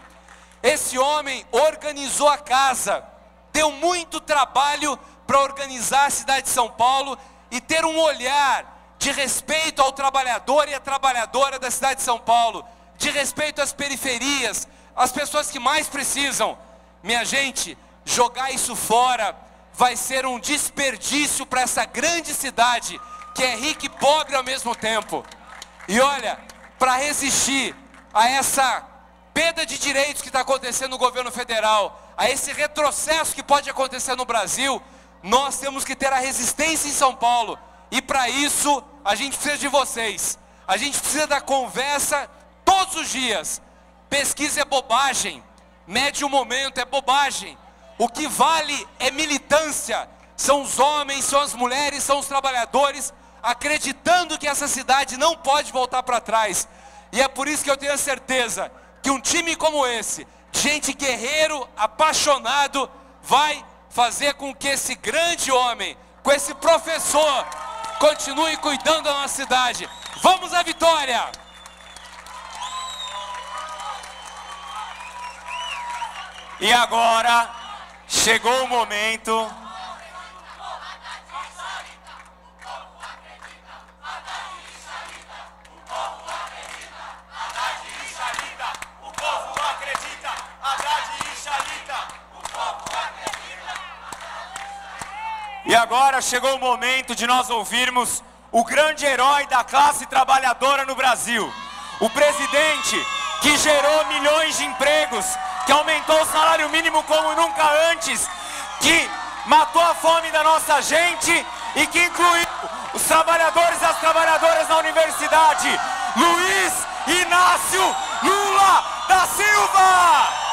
Esse homem organizou a casa, deu muito trabalho para organizar a cidade de São Paulo e ter um olhar de respeito ao trabalhador e à trabalhadora da cidade de São Paulo, de respeito às periferias, às pessoas que mais precisam. Minha gente, jogar isso fora vai ser um desperdício para essa grande cidade, que é rica e pobre ao mesmo tempo. E olha, para resistir a essa perda de direitos que está acontecendo no governo federal, a esse retrocesso que pode acontecer no Brasil, nós temos que ter a resistência em São Paulo. E para isso, a gente precisa de vocês. A gente precisa da conversa todos os dias. Pesquisa é bobagem. Médio momento é bobagem. O que vale é militância. São os homens, são as mulheres, são os trabalhadores acreditando que essa cidade não pode voltar para trás. E é por isso que eu tenho a certeza que um time como esse, gente guerreiro, apaixonado, vai fazer com que esse grande homem, com esse professor, continue cuidando da nossa cidade. Vamos à vitória! E agora chegou o momento. E agora chegou o momento de nós ouvirmos o grande herói da classe trabalhadora no Brasil. O presidente que gerou milhões de empregos, que aumentou o salário mínimo como nunca antes, que matou a fome da nossa gente e que incluiu os trabalhadores e as trabalhadoras na universidade. Luiz Inácio Lula da Silva!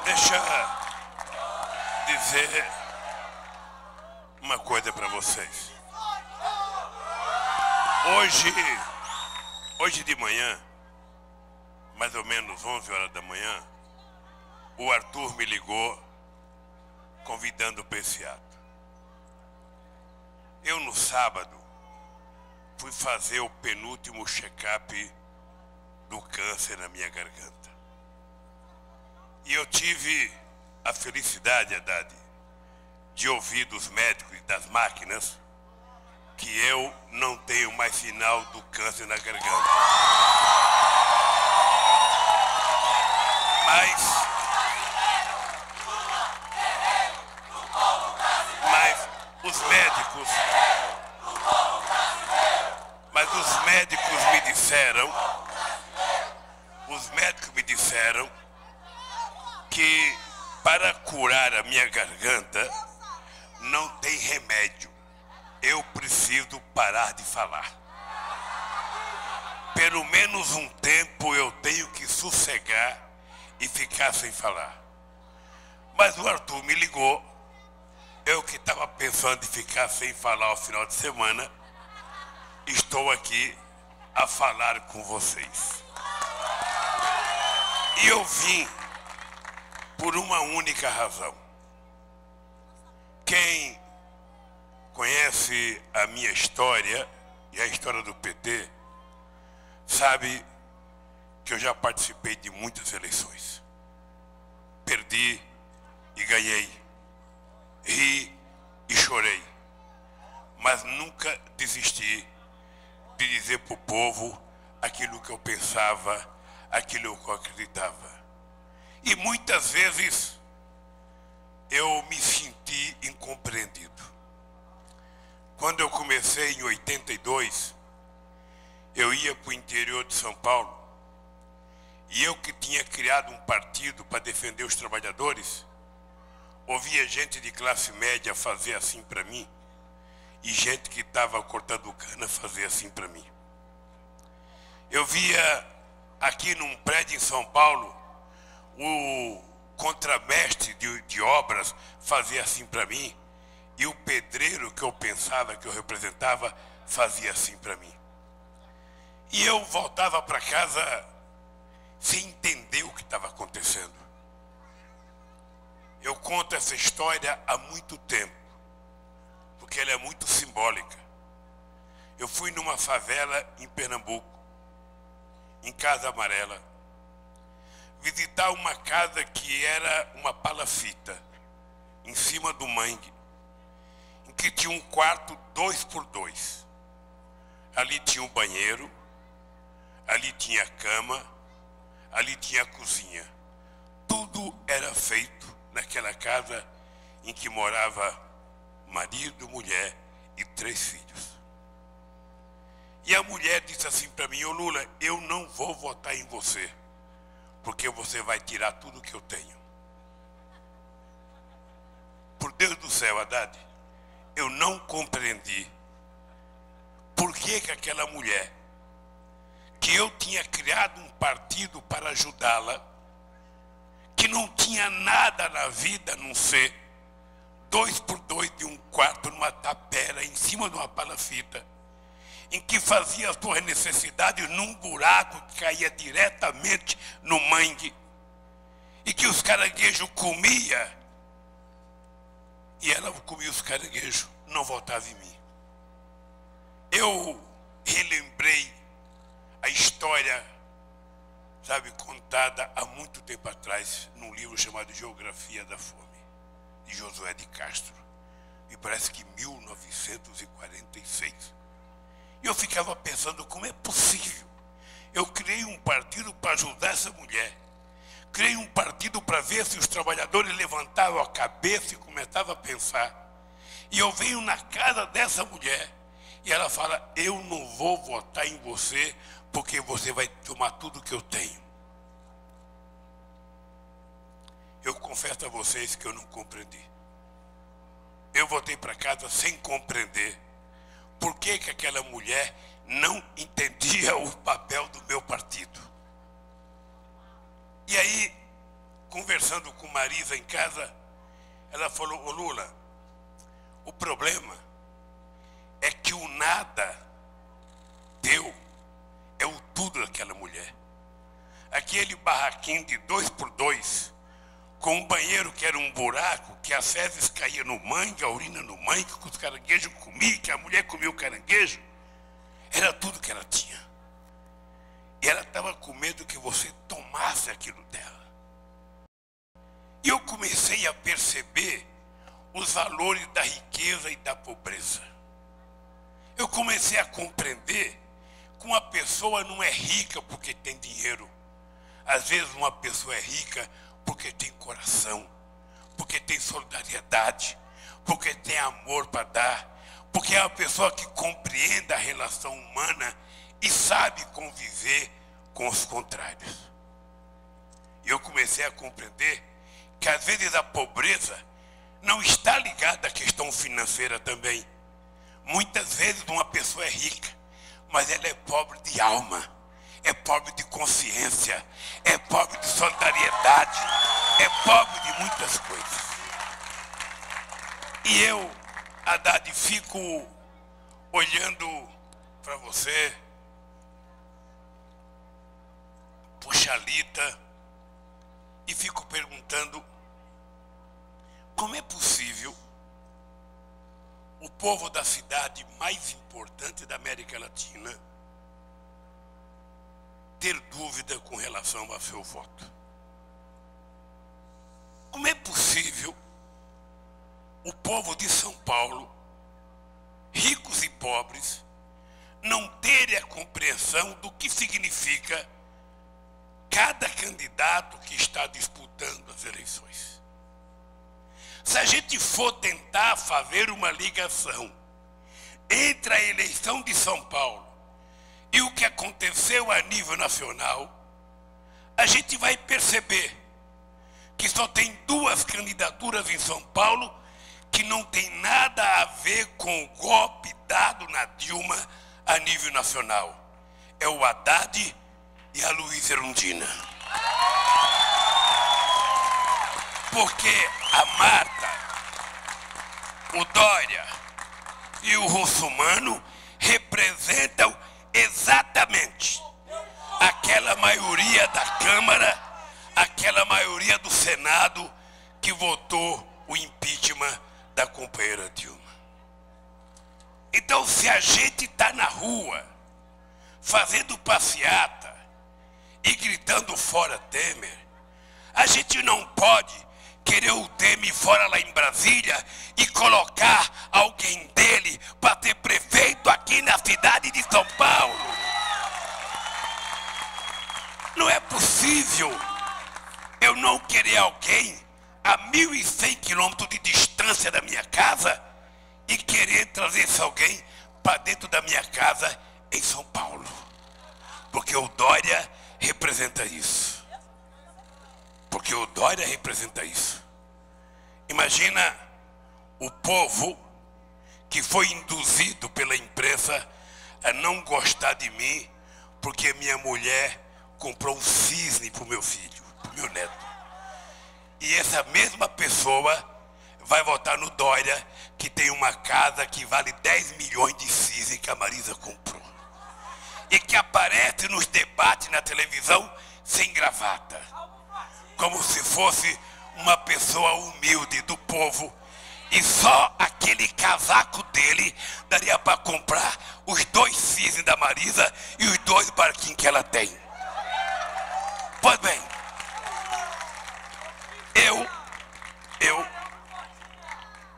Deixa dizer uma coisa para vocês. Hoje de manhã, mais ou menos 11 horas da manhã, o Arthur me ligou convidando para esse ato. Eu no sábado fui fazer o penúltimo check-up do câncer na minha garganta. E eu tive a felicidade, Haddad, de ouvir dos médicos e das máquinas que eu não tenho mais sinal do câncer na garganta. Mas os médicos me disseram que para curar a minha garganta não tem remédio. Eu preciso parar de falar. Pelo menos um tempo eu tenho que sossegar e ficar sem falar. Mas o Arthur me ligou. Eu que estava pensando em ficar sem falar ao final de semana, estou aqui a falar com vocês. E eu vim por uma única razão. Quem conhece a minha história e a história do PT, sabe que eu já participei de muitas eleições. Perdi e ganhei. Ri e chorei. Mas nunca desisti de dizer para o povo aquilo que eu pensava, aquilo que eu acreditava. E muitas vezes eu me senti incompreendido. Quando eu comecei em 82, eu ia para o interior de São Paulo e eu que tinha criado um partido para defender os trabalhadores, ouvia gente de classe média fazer assim para mim e gente que estava cortando cana fazer assim para mim. Eu via aqui num prédio em São Paulo o contramestre de obras fazia assim para mim e o pedreiro que eu pensava que eu representava fazia assim para mim. E eu voltava para casa sem entender o que estava acontecendo. Eu conto essa história há muito tempo, porque ela é muito simbólica. Eu fui numa favela em Pernambuco, em Casa Amarela, visitar uma casa que era uma palafita, em cima do mangue, em que tinha um quarto 2x2. Ali tinha um banheiro, ali tinha a cama, ali tinha a cozinha. Tudo era feito naquela casa em que morava marido, mulher e 3 filhos. E a mulher disse assim para mim: ô Lula, eu não vou votar em você, porque você vai tirar tudo que eu tenho. Por Deus do céu, Haddad, eu não compreendi por que aquela mulher, que eu tinha criado um partido para ajudá-la, que não tinha nada na vida a não ser 2x2 de um quarto numa tapera em cima de uma palafita, em que fazia as suas necessidades num buraco que caía diretamente no mangue, e que os caranguejos comia, e ela comia os caranguejos, não voltava em mim. Eu relembrei a história, sabe, contada há muito tempo atrás, num livro chamado Geografia da Fome, de Josué de Castro, me parece que 1946. E eu ficava pensando, como é possível? Eu criei um partido para ajudar essa mulher. Criei um partido para ver se os trabalhadores levantavam a cabeça e começavam a pensar. E eu venho na casa dessa mulher e ela fala, eu não vou votar em você porque você vai tomar tudo que eu tenho. Eu confesso a vocês que eu não compreendi. Eu voltei para casa sem compreender por que aquela mulher não entendia o papel do meu partido. E aí, conversando com Marisa em casa, ela falou, ô Lula, o problema é que o nada teu é o tudo daquela mulher. Aquele barraquinho de 2x2, com um banheiro que era um buraco, que as fezes caíam no mangue, a urina no mangue, que os caranguejos comiam, que a mulher comia o caranguejo, era tudo que ela tinha. E ela estava com medo que você tomasse aquilo dela. E eu comecei a perceber os valores da riqueza e da pobreza. Eu comecei a compreender que uma pessoa não é rica porque tem dinheiro. Às vezes uma pessoa é rica porque tem coração, porque tem solidariedade, porque tem amor para dar, porque é uma pessoa que compreende a relação humana e sabe conviver com os contrários. E eu comecei a compreender que às vezes a pobreza não está ligada à questão financeira também. Muitas vezes uma pessoa é rica, mas ela é pobre de alma, é pobre de consciência, é pobre de solidariedade, é pobre de muitas coisas. E eu, Haddad, fico olhando para você, por Xalita, e fico perguntando, como é possível o povo da cidade mais importante da América Latina ter dúvida com relação ao seu voto? Como é possível o povo de São Paulo, ricos e pobres, não terem a compreensão do que significa cada candidato que está disputando as eleições? Se a gente for tentar fazer uma ligação entre a eleição de São Paulo e o que aconteceu a nível nacional, a gente vai perceber que só tem duas candidaturas em São Paulo que não tem nada a ver com o golpe dado na Dilma a nível nacional. É o Haddad e a Luísa Erundina. Porque a Marta, o Dória e o Russomano representam exatamente aquela maioria da Câmara, aquela maioria do Senado que votou o impeachment da companheira Dilma. Então, se a gente está na rua fazendo passeata e gritando fora Temer, a gente não pode querer o Temer fora lá em Brasília e colocar alguém dele para ser prefeito aqui na cidade de São Paulo. Não é possível eu não querer alguém a 1.100 quilômetros de distância da minha casa e querer trazer esse alguém para dentro da minha casa em São Paulo. Porque o Dória representa isso. Porque o Dória representa isso. Imagina o povo que foi induzido pela imprensa a não gostar de mim porque minha mulher comprou um cisne para o meu filho, para o meu neto. E essa mesma pessoa vai votar no Dória, que tem uma casa que vale 10 milhões de cisne que a Marisa comprou. e que aparece nos debates na televisão sem gravata, como se fosse uma pessoa humilde do povo, e só aquele casaco dele daria para comprar os 2 cisnes da Marisa e os 2 barquinhos que ela tem. Pois bem, eu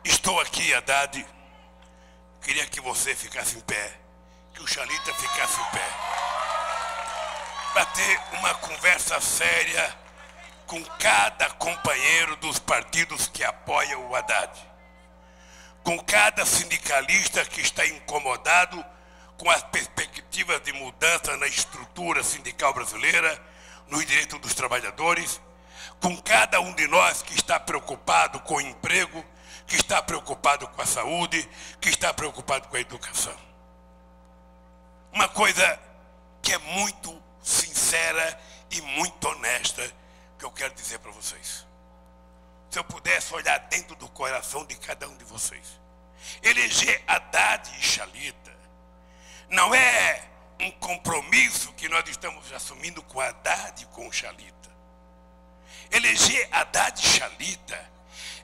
estou aqui, Haddad, queria que você ficasse em pé, que o Chalita ficasse em pé, para ter uma conversa séria com cada companheiro dos partidos que apoiam o Haddad, com cada sindicalista que está incomodado com as perspectivas de mudança na estrutura sindical brasileira, nos direitos dos trabalhadores, com cada um de nós que está preocupado com o emprego, que está preocupado com a saúde, que está preocupado com a educação. Uma coisa que é muito sincera e muito honesta que eu quero dizer para vocês. Se eu pudesse olhar dentro do coração de cada um de vocês, eleger Haddad e Chalita não é um compromisso que nós estamos assumindo com Haddad e com o Chalita. Eleger Haddad e Chalita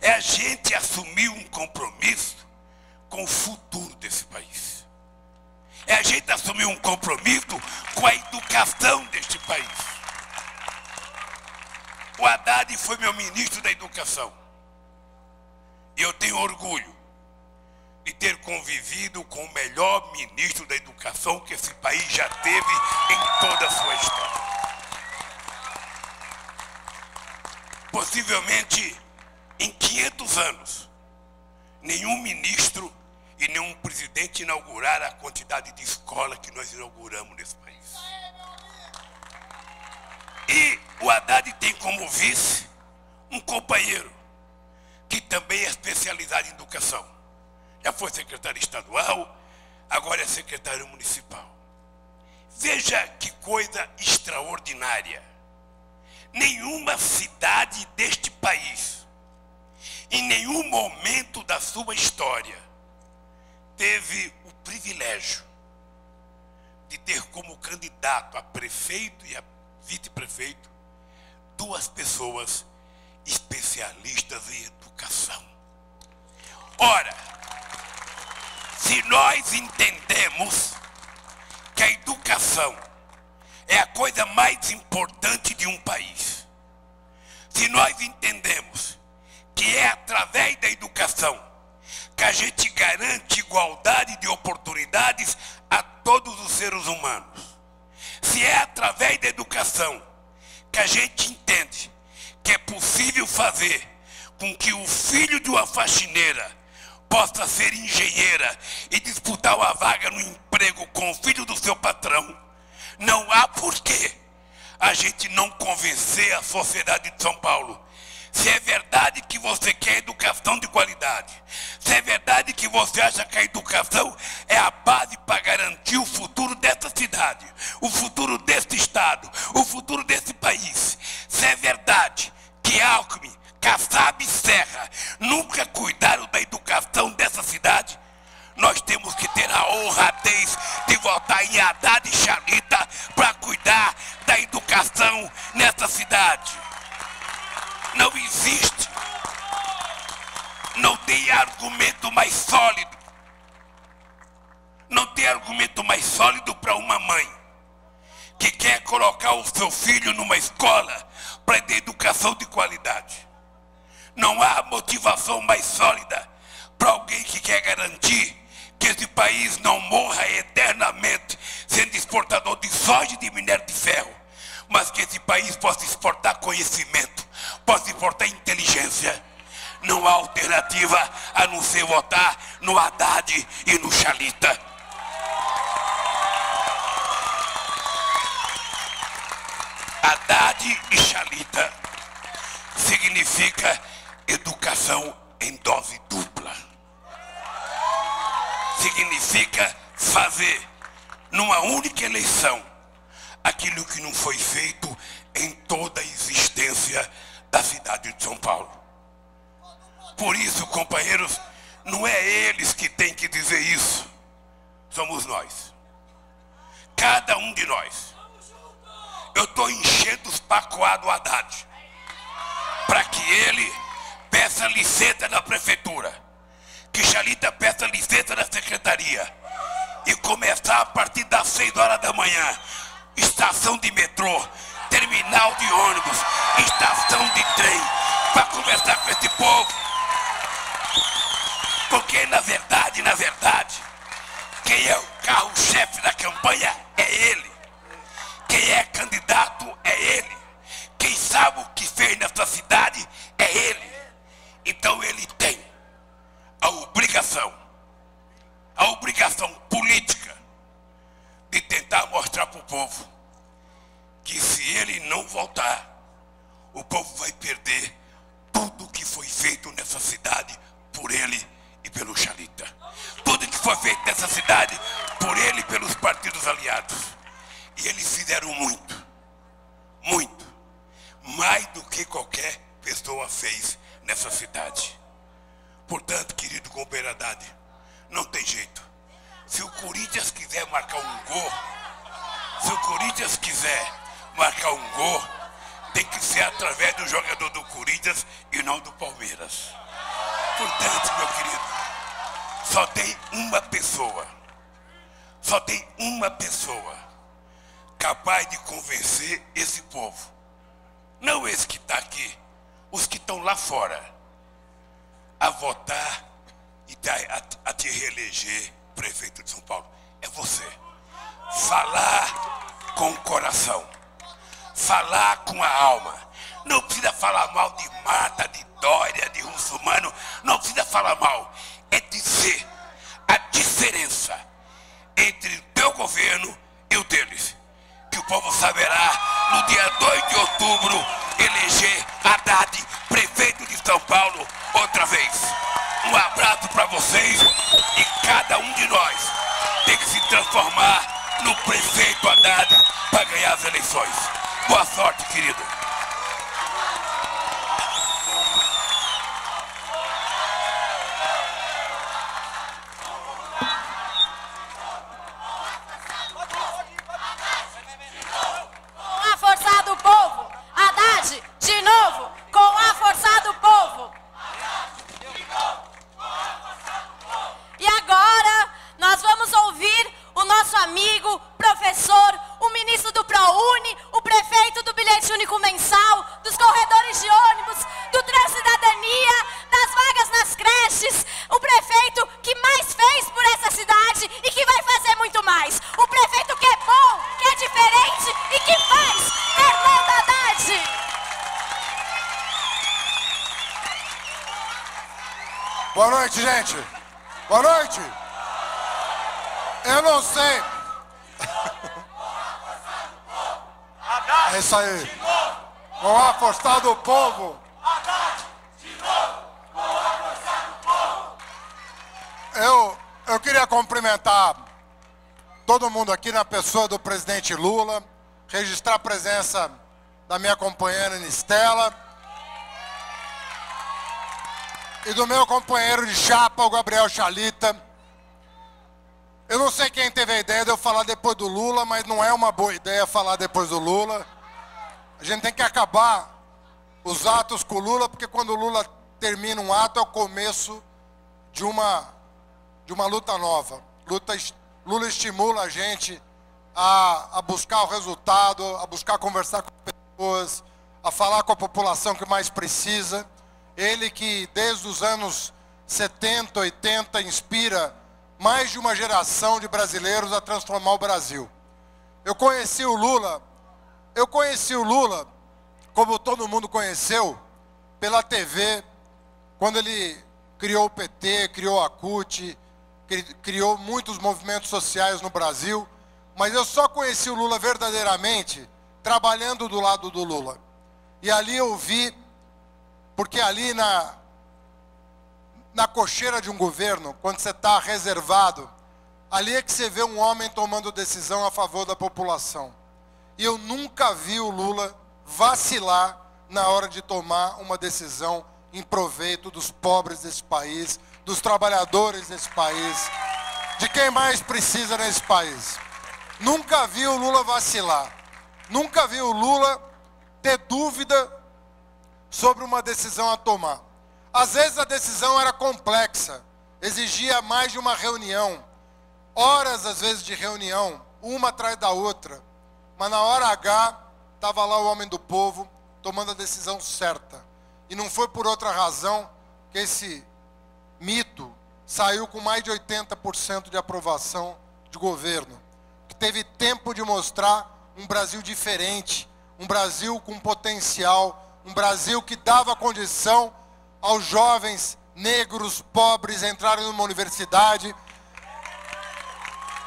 é a gente assumir um compromisso com o futuro desse país. É a gente assumir um compromisso com a educação deste país. O Haddad foi meu ministro da Educação. E eu tenho orgulho de ter convivido com o melhor ministro da Educação que esse país já teve em toda a sua história. Possivelmente, em 500 anos, nenhum ministro e nenhum presidente inauguraram a quantidade de escola que nós inauguramos nesse país. E o Haddad tem como vice um companheiro que também é especializado em educação. Já foi secretário estadual, agora é secretário municipal. Veja que coisa extraordinária. Nenhuma cidade deste país, em nenhum momento da sua história, teve o privilégio de ter como candidato a prefeito e a vice-prefeito 2 pessoas especialistas em educação. Ora, se nós entendemos que a educação é a coisa mais importante de um país, se nós entendemos que é através da educação que a gente garante igualdade de oportunidades a todos os seres humanos, se é através da educação que a gente entende que é possível fazer com que o filho de uma faxineira possa ser engenheira e disputar uma vaga no emprego com o filho do seu patrão, não há porquê a gente não convencer a sociedade de São Paulo. Se é verdade que você quer educação de qualidade, se é verdade que você acha que a educação é a base para garantir o futuro dessa cidade, o futuro desse estado, o futuro desse país, se é verdade que Alckmin, Kassab e Serra nunca cuidaram da educação dessa cidade, nós temos que ter a honradez de votar em Haddad e Chalita para cuidar da educação nessa cidade. Não existe, não tem argumento mais sólido, não tem argumento mais sólido para uma mãe que quer colocar o seu filho numa escola para ter educação de qualidade. Não há motivação mais sólida para alguém que quer garantir que esse país não morra eternamente sendo exportador de soja e de minério de ferro, mas que esse país possa exportar conhecimento, possa exportar inteligência. Não há alternativa a não ser votar no Haddad e no Chalita. Haddad e Chalita significa educação em dose dupla. Significa fazer numa única eleição aquilo que não foi feito em toda a existência da cidade de São Paulo. Por isso, companheiros, não é eles que têm que dizer isso, somos nós. cada um de nós. Eu estou enchendo os pacoados do Haddad para que ele peça licença na prefeitura, que Xalita peça licença na secretaria e começar a partir das 6 horas da manhã, estação de metrô, terminal de ônibus, estação de trem, para conversar com esse povo. Porque na verdade, quem é o carro-chefe da campanha é ele. Quem é candidato é ele. Quem sabe o que fez nessa cidade é ele. Então ele tem a obrigação política de tentar mostrar para o povo que se ele não voltar, o povo vai perder tudo que foi feito nessa cidade por ele e pelo Xalita. Tudo que foi feito nessa cidade por ele e pelos partidos aliados. E eles fizeram muito, mais do que qualquer pessoa fez nessa cidade. Portanto, querido companheiro Haddad, não tem jeito. Se o Corinthians quiser marcar um gol, tem que ser através do jogador do Corinthians e não do Palmeiras. Portanto, meu querido, só tem uma pessoa capaz de convencer esse povo. Não esse que está aqui, os que estão lá fora, a votar e a te reeleger prefeito de São Paulo. É você. Falar com o coração. Falar com a alma. Não precisa falar mal de Marta, de Dória, de Russomano. Não precisa falar mal. É dizer a diferença entre o teu governo e o deles. Que o povo saberá no dia 2 de outubro eleger Haddad prefeito de São Paulo outra vez. Um abraço para vocês e cada um de nós tem que se transformar no prefeito Haddad para ganhar as eleições. Boa sorte, querido. Com a força do povo, Haddad, de novo, com a força do povo. E agora nós vamos ouvir o nosso amigo, professor, o ministro do ProUni, o prefeito do bilhete único mensal, dos corredores de ônibus, do Transcidadania, das vagas nas creches, o prefeito que mais fez por essa cidade e que vai fazer muito mais. O prefeito que é bom, que é diferente e que faz, Fernando Haddad. Boa noite, gente. Boa noite. Eu não sei. É isso aí. Com a força do povo. Eu queria cumprimentar todo mundo aqui na pessoa do presidente Lula, registrar a presença da minha companheira Anistela e do meu companheiro de chapa, o Gabriel Xalita. Eu não sei quem teve a ideia de eu falar depois do Lula, mas não é uma boa ideia falar depois do Lula. A gente tem que acabar os atos com o Lula, porque quando o Lula termina um ato é o começo de uma luta nova. Lula estimula a gente a buscar o resultado, a buscar conversar com as pessoas, a falar com a população que mais precisa. Ele que desde os anos 70, 80 inspira mais de uma geração de brasileiros a transformar o Brasil. Eu conheci o Lula, como todo mundo conheceu, pela TV, quando ele criou o PT, criou a CUT, criou muitos movimentos sociais no Brasil, mas eu só conheci o Lula verdadeiramente trabalhando do lado do Lula. E ali eu vi, porque ali na cocheira de um governo, quando você está reservado, ali é que você vê um homem tomando decisão a favor da população. E eu nunca vi o Lula vacilar na hora de tomar uma decisão em proveito dos pobres desse país, dos trabalhadores desse país, de quem mais precisa nesse país. nunca vi o Lula vacilar. Nunca vi o Lula ter dúvida sobre uma decisão a tomar. Às vezes a decisão era complexa, exigia mais de uma reunião, horas às vezes de reunião, uma atrás da outra. Mas na hora H, estava lá o homem do povo tomando a decisão certa. E não foi por outra razão que esse mito saiu com mais de 80% de aprovação de governo. Que teve tempo de mostrar um Brasil diferente, um Brasil com potencial, um Brasil que dava condição aos jovens negros, pobres, entrarem numa universidade.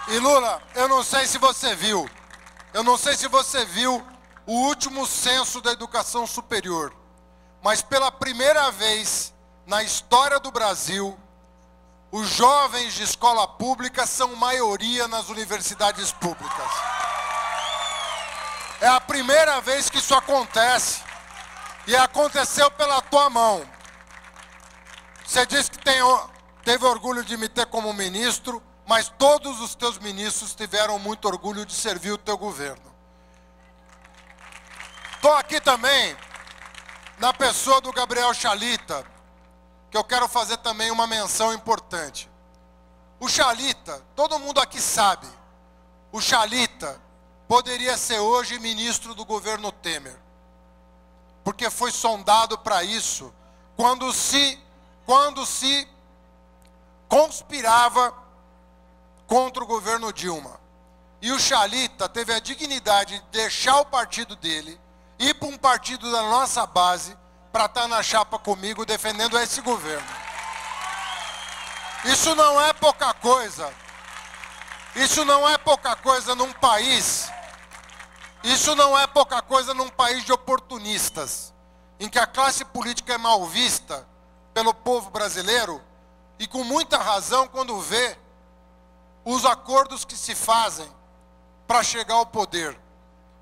E Lula, eu não sei se você viu o último censo da educação superior, mas pela primeira vez na história do Brasil, os jovens de escola pública são maioria nas universidades públicas. É a primeira vez que isso acontece, e aconteceu pela tua mão. Você disse que teve orgulho de me ter como ministro, mas todos os teus ministros tiveram muito orgulho de servir o teu governo. Estou aqui também na pessoa do Gabriel Chalita, que eu quero fazer também uma menção importante. O Chalita, todo mundo aqui sabe, o Chalita poderia ser hoje ministro do governo Temer, porque foi sondado para isso quando se conspirava contra o governo Dilma. E o Chalita teve a dignidade de deixar o partido dele, ir para um partido da nossa base, para estar na chapa comigo defendendo esse governo. Isso não é pouca coisa. Isso não é pouca coisa num país. Isso não é pouca coisa num país de oportunistas, em que a classe política é mal vista pelo povo brasileiro, e com muita razão quando vê os acordos que se fazem para chegar ao poder.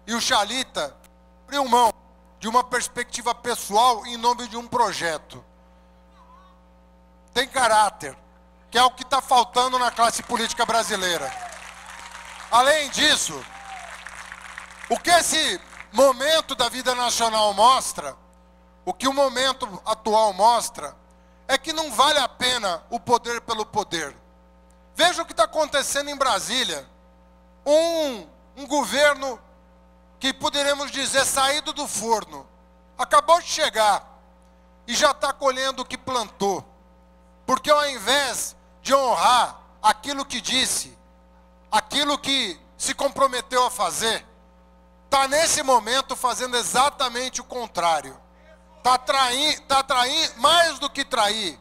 E o Chalita abriu mão de uma perspectiva pessoal em nome de um projeto. Tem caráter, que é o que está faltando na classe política brasileira. Além disso, o que esse momento da vida nacional mostra, o que o momento atual mostra, é que não vale a pena o poder pelo poder. Veja o que está acontecendo em Brasília. Um governo que poderemos dizer saído do forno, acabou de chegar e já está colhendo o que plantou. Porque ao invés de honrar aquilo que disse, aquilo que se comprometeu a fazer, está nesse momento fazendo exatamente o contrário. Está traindo, mais do que trair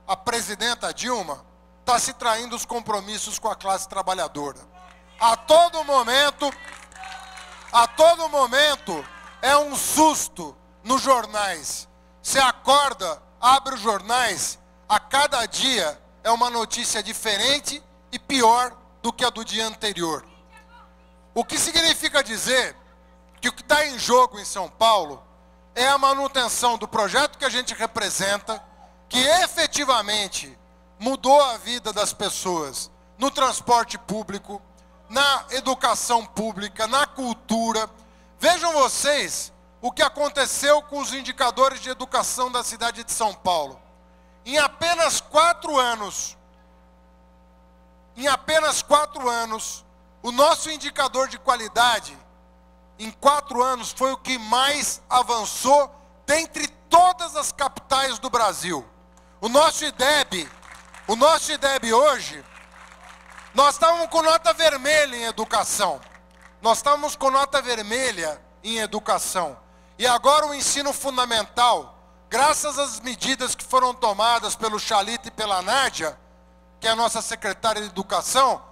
a presidenta Dilma, está se traindo os compromissos com a classe trabalhadora. A todo momento é um susto nos jornais. Você acorda, abre os jornais, a cada dia é uma notícia diferente e pior do que a do dia anterior. O que significa dizer que o que está em jogo em São Paulo é a manutenção do projeto que a gente representa, que efetivamente mudou a vida das pessoas no transporte público, na educação pública, na cultura. Vejam vocês o que aconteceu com os indicadores de educação da cidade de São Paulo. Em apenas 4 anos, o nosso indicador de qualidade, em 4 anos, foi o que mais avançou dentre todas as capitais do Brasil. O nosso IDEB hoje, nós estávamos com nota vermelha em educação. E agora o ensino fundamental, graças às medidas que foram tomadas pelo Chalita e pela Nádia, que é a nossa secretária de Educação,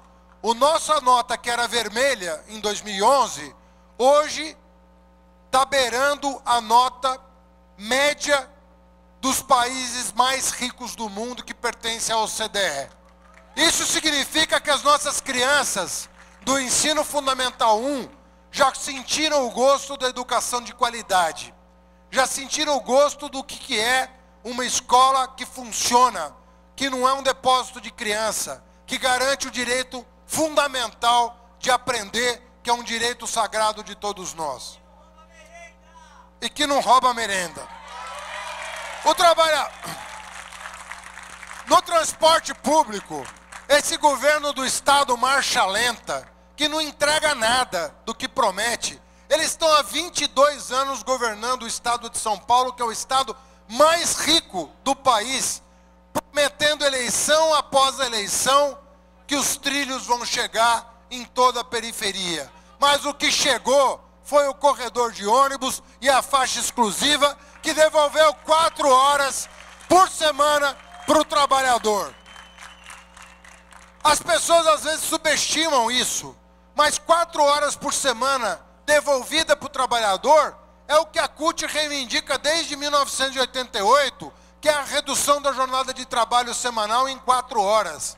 a nossa nota que era vermelha em 2011, hoje está beirando a nota média dos países mais ricos do mundo que pertencem à OCDE. Isso significa que as nossas crianças do ensino fundamental 1 já sentiram o gosto da educação de qualidade, já sentiram o gosto do que é uma escola que funciona, que não é um depósito de criança, que garante o direito fundamental de aprender, que é um direito sagrado de todos nós. E que não rouba merenda. No transporte público, esse governo do estado marcha lenta, que não entrega nada do que promete. Eles estão há 22 anos governando o estado de São Paulo, que é o estado mais rico do país, prometendo eleição após eleição que os trilhos vão chegar em toda a periferia. Mas o que chegou foi o corredor de ônibus e a faixa exclusiva, que devolveu 4 horas por semana para o trabalhador. As pessoas às vezes subestimam isso, mas 4 horas por semana devolvida para o trabalhador é o que a CUT reivindica desde 1988, que é a redução da jornada de trabalho semanal em 4 horas.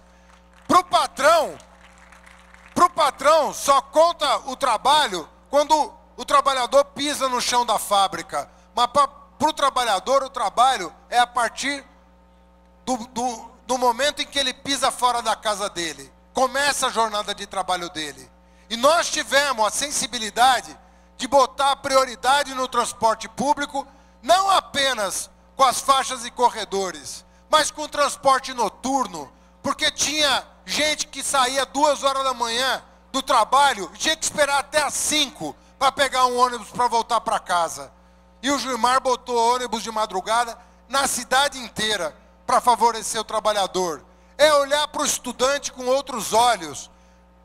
Para o patrão só conta o trabalho quando o trabalhador pisa no chão da fábrica. Mas para o trabalhador, o trabalho é a partir do momento em que ele pisa fora da casa dele. Começa a jornada de trabalho dele. E nós tivemos a sensibilidade de botar prioridade no transporte público, não apenas com as faixas e corredores, mas com o transporte noturno, porque tinha gente que saía 2 horas da manhã do trabalho, tinha que esperar até às 5 para pegar um ônibus para voltar para casa. E o Gilmar botou ônibus de madrugada na cidade inteira para favorecer o trabalhador. É olhar para o estudante com outros olhos,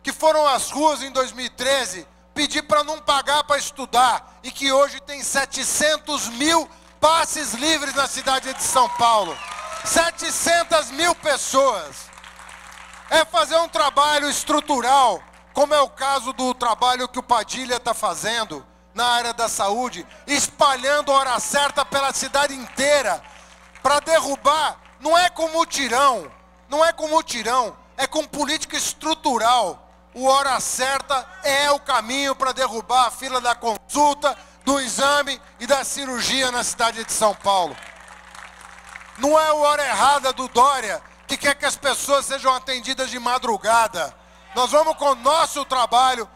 que foram às ruas em 2013 pedir para não pagar para estudar, e que hoje tem 700 mil passes livres na cidade de São Paulo. 700 mil pessoas. É fazer um trabalho estrutural, como é o caso do trabalho que o Padilha está fazendo na área da saúde, espalhando a hora certa pela cidade inteira, para derrubar. Não é com mutirão, é com política estrutural. O hora certa é o caminho para derrubar a fila da consulta, do exame e da cirurgia na cidade de São Paulo. Não é a hora errada do Dória, que quer que as pessoas sejam atendidas de madrugada. Nós vamos com o nosso trabalho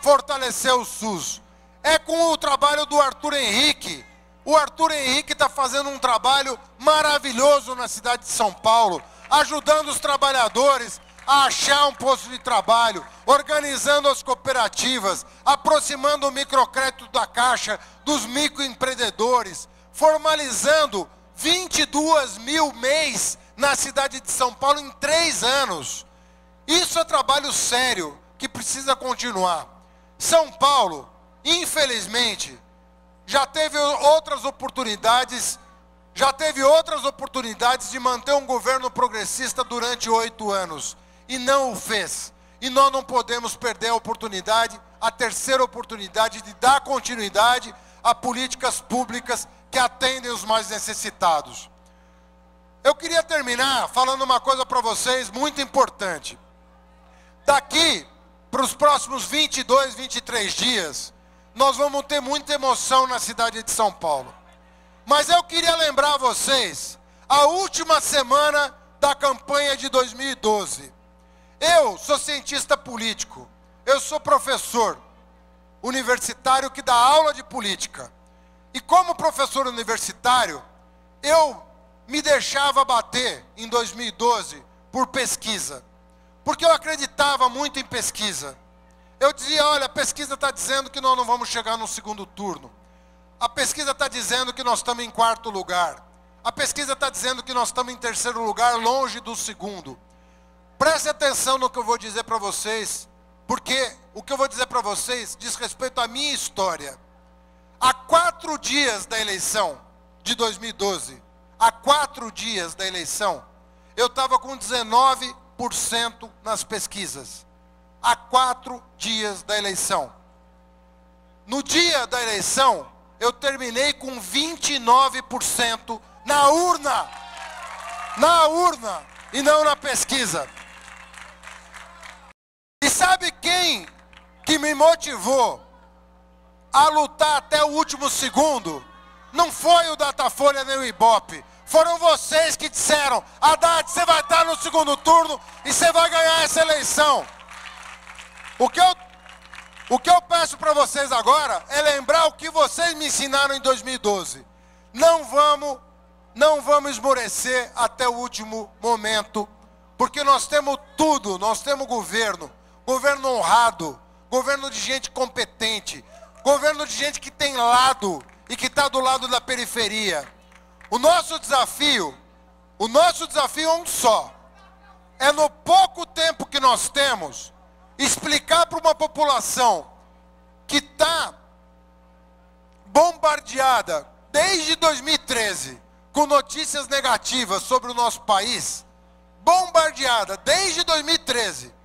fortalecer o SUS. É com o trabalho do Arthur Henrique. O Arthur Henrique está fazendo um trabalho maravilhoso na cidade de São Paulo, ajudando os trabalhadores a achar um posto de trabalho, organizando as cooperativas, aproximando o microcrédito da Caixa dos microempreendedores, formalizando 22 mil MEIs na cidade de São Paulo em 3 anos. Isso é trabalho sério, que precisa continuar. São Paulo, infelizmente, já teve outras oportunidades de manter um governo progressista durante 8 anos. E não o fez. E nós não podemos perder a oportunidade, a terceira oportunidade de dar continuidade a políticas públicas que atendem os mais necessitados. Eu queria terminar falando uma coisa para vocês muito importante. Daqui para os próximos 22, 23 dias, nós vamos ter muita emoção na cidade de São Paulo. Mas eu queria lembrar a vocês a última semana da campanha de 2012. Eu sou cientista político, eu sou professor universitário que dá aula de política. E como professor universitário, eu me deixava bater em 2012 por pesquisa, porque eu acreditava muito em pesquisa. Eu dizia, olha, a pesquisa está dizendo que nós não vamos chegar no segundo turno. A pesquisa está dizendo que nós estamos em 4º lugar. A pesquisa está dizendo que nós estamos em 3º lugar, longe do segundo. Preste atenção no que eu vou dizer para vocês, porque o que eu vou dizer para vocês diz respeito à minha história. Há 4 dias da eleição de 2012, há 4 dias da eleição, eu estava com 19% nas pesquisas. Há 4 dias da eleição. No dia da eleição, eu terminei com 29% na urna. Na urna e não na pesquisa. E sabe quem que me motivou a lutar até o último segundo? Não foi o Datafolha nem o Ibope. Foram vocês que disseram, Haddad, você vai estar no segundo turno e você vai ganhar essa eleição. O que eu peço para vocês agora é lembrar o que vocês me ensinaram em 2012. Não vamos esmorecer até o último momento, porque nós temos tudo, nós temos governo honrado, governo de gente competente, governo de gente que tem lado e que está do lado da periferia. O nosso desafio é um só. É no pouco tempo que nós temos, explicar para uma população que está bombardeada desde 2013 com notícias negativas sobre o nosso país, bombardeada desde 2013,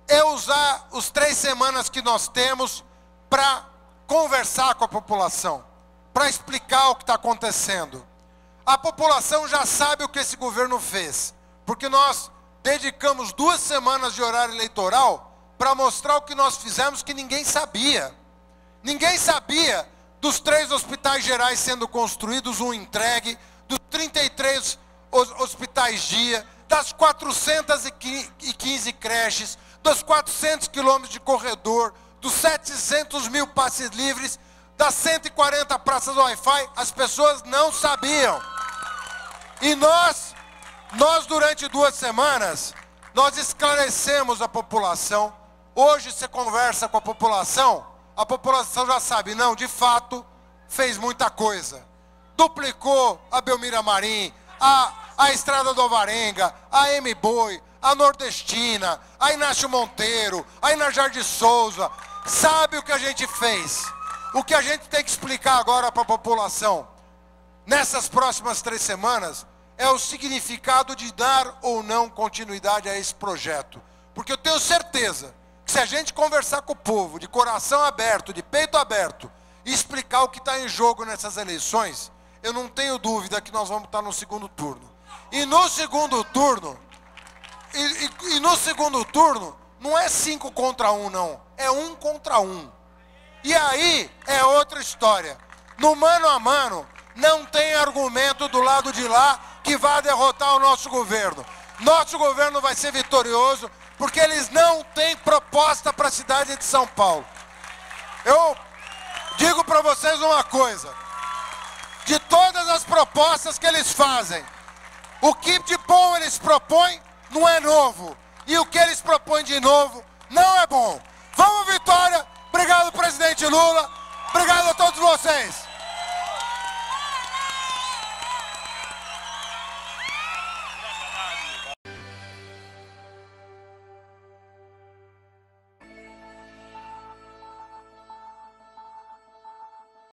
é usar os 3 semanas que nós temos para conversar com a população, para explicar o que está acontecendo. A população já sabe o que esse governo fez, porque nós dedicamos 2 semanas de horário eleitoral para mostrar o que nós fizemos que ninguém sabia. Ninguém sabia dos 3 hospitais gerais sendo construídos, um entregue, dos 33 hospitais dia, das 415 creches, dos 400 quilômetros de corredor, dos 700 mil passes livres, das 140 praças Wi-Fi, as pessoas não sabiam. E nós durante 2 semanas, nós esclarecemos a população. Hoje você conversa com a população já sabe, não, de fato, fez muita coisa. Duplicou a Belmira Marim, a Estrada do Alvarenga, a M-Boi, a Nordestina, a Inácio Monteiro, a Inajar de Souza. Sabe o que a gente fez? O que a gente tem que explicar agora para a população, nessas próximas 3 semanas, é o significado de dar ou não continuidade a esse projeto. Porque eu tenho certeza que se a gente conversar com o povo, de coração aberto, de peito aberto, e explicar o que está em jogo nessas eleições, eu não tenho dúvida que nós vamos estar no segundo turno. E no segundo turno, não é 5 contra 1, não. É 1 contra 1. E aí é outra história. No mano a mano, não tem argumento do lado de lá que vá derrotar o nosso governo. Nosso governo vai ser vitorioso porque eles não têm proposta para a cidade de São Paulo. Eu digo para vocês uma coisa. De todas as propostas que eles fazem, o que de bom eles propõem não é novo. E o que eles propõem de novo não é bom. Vamos, vitória! Obrigado, presidente Lula. Obrigado a todos vocês.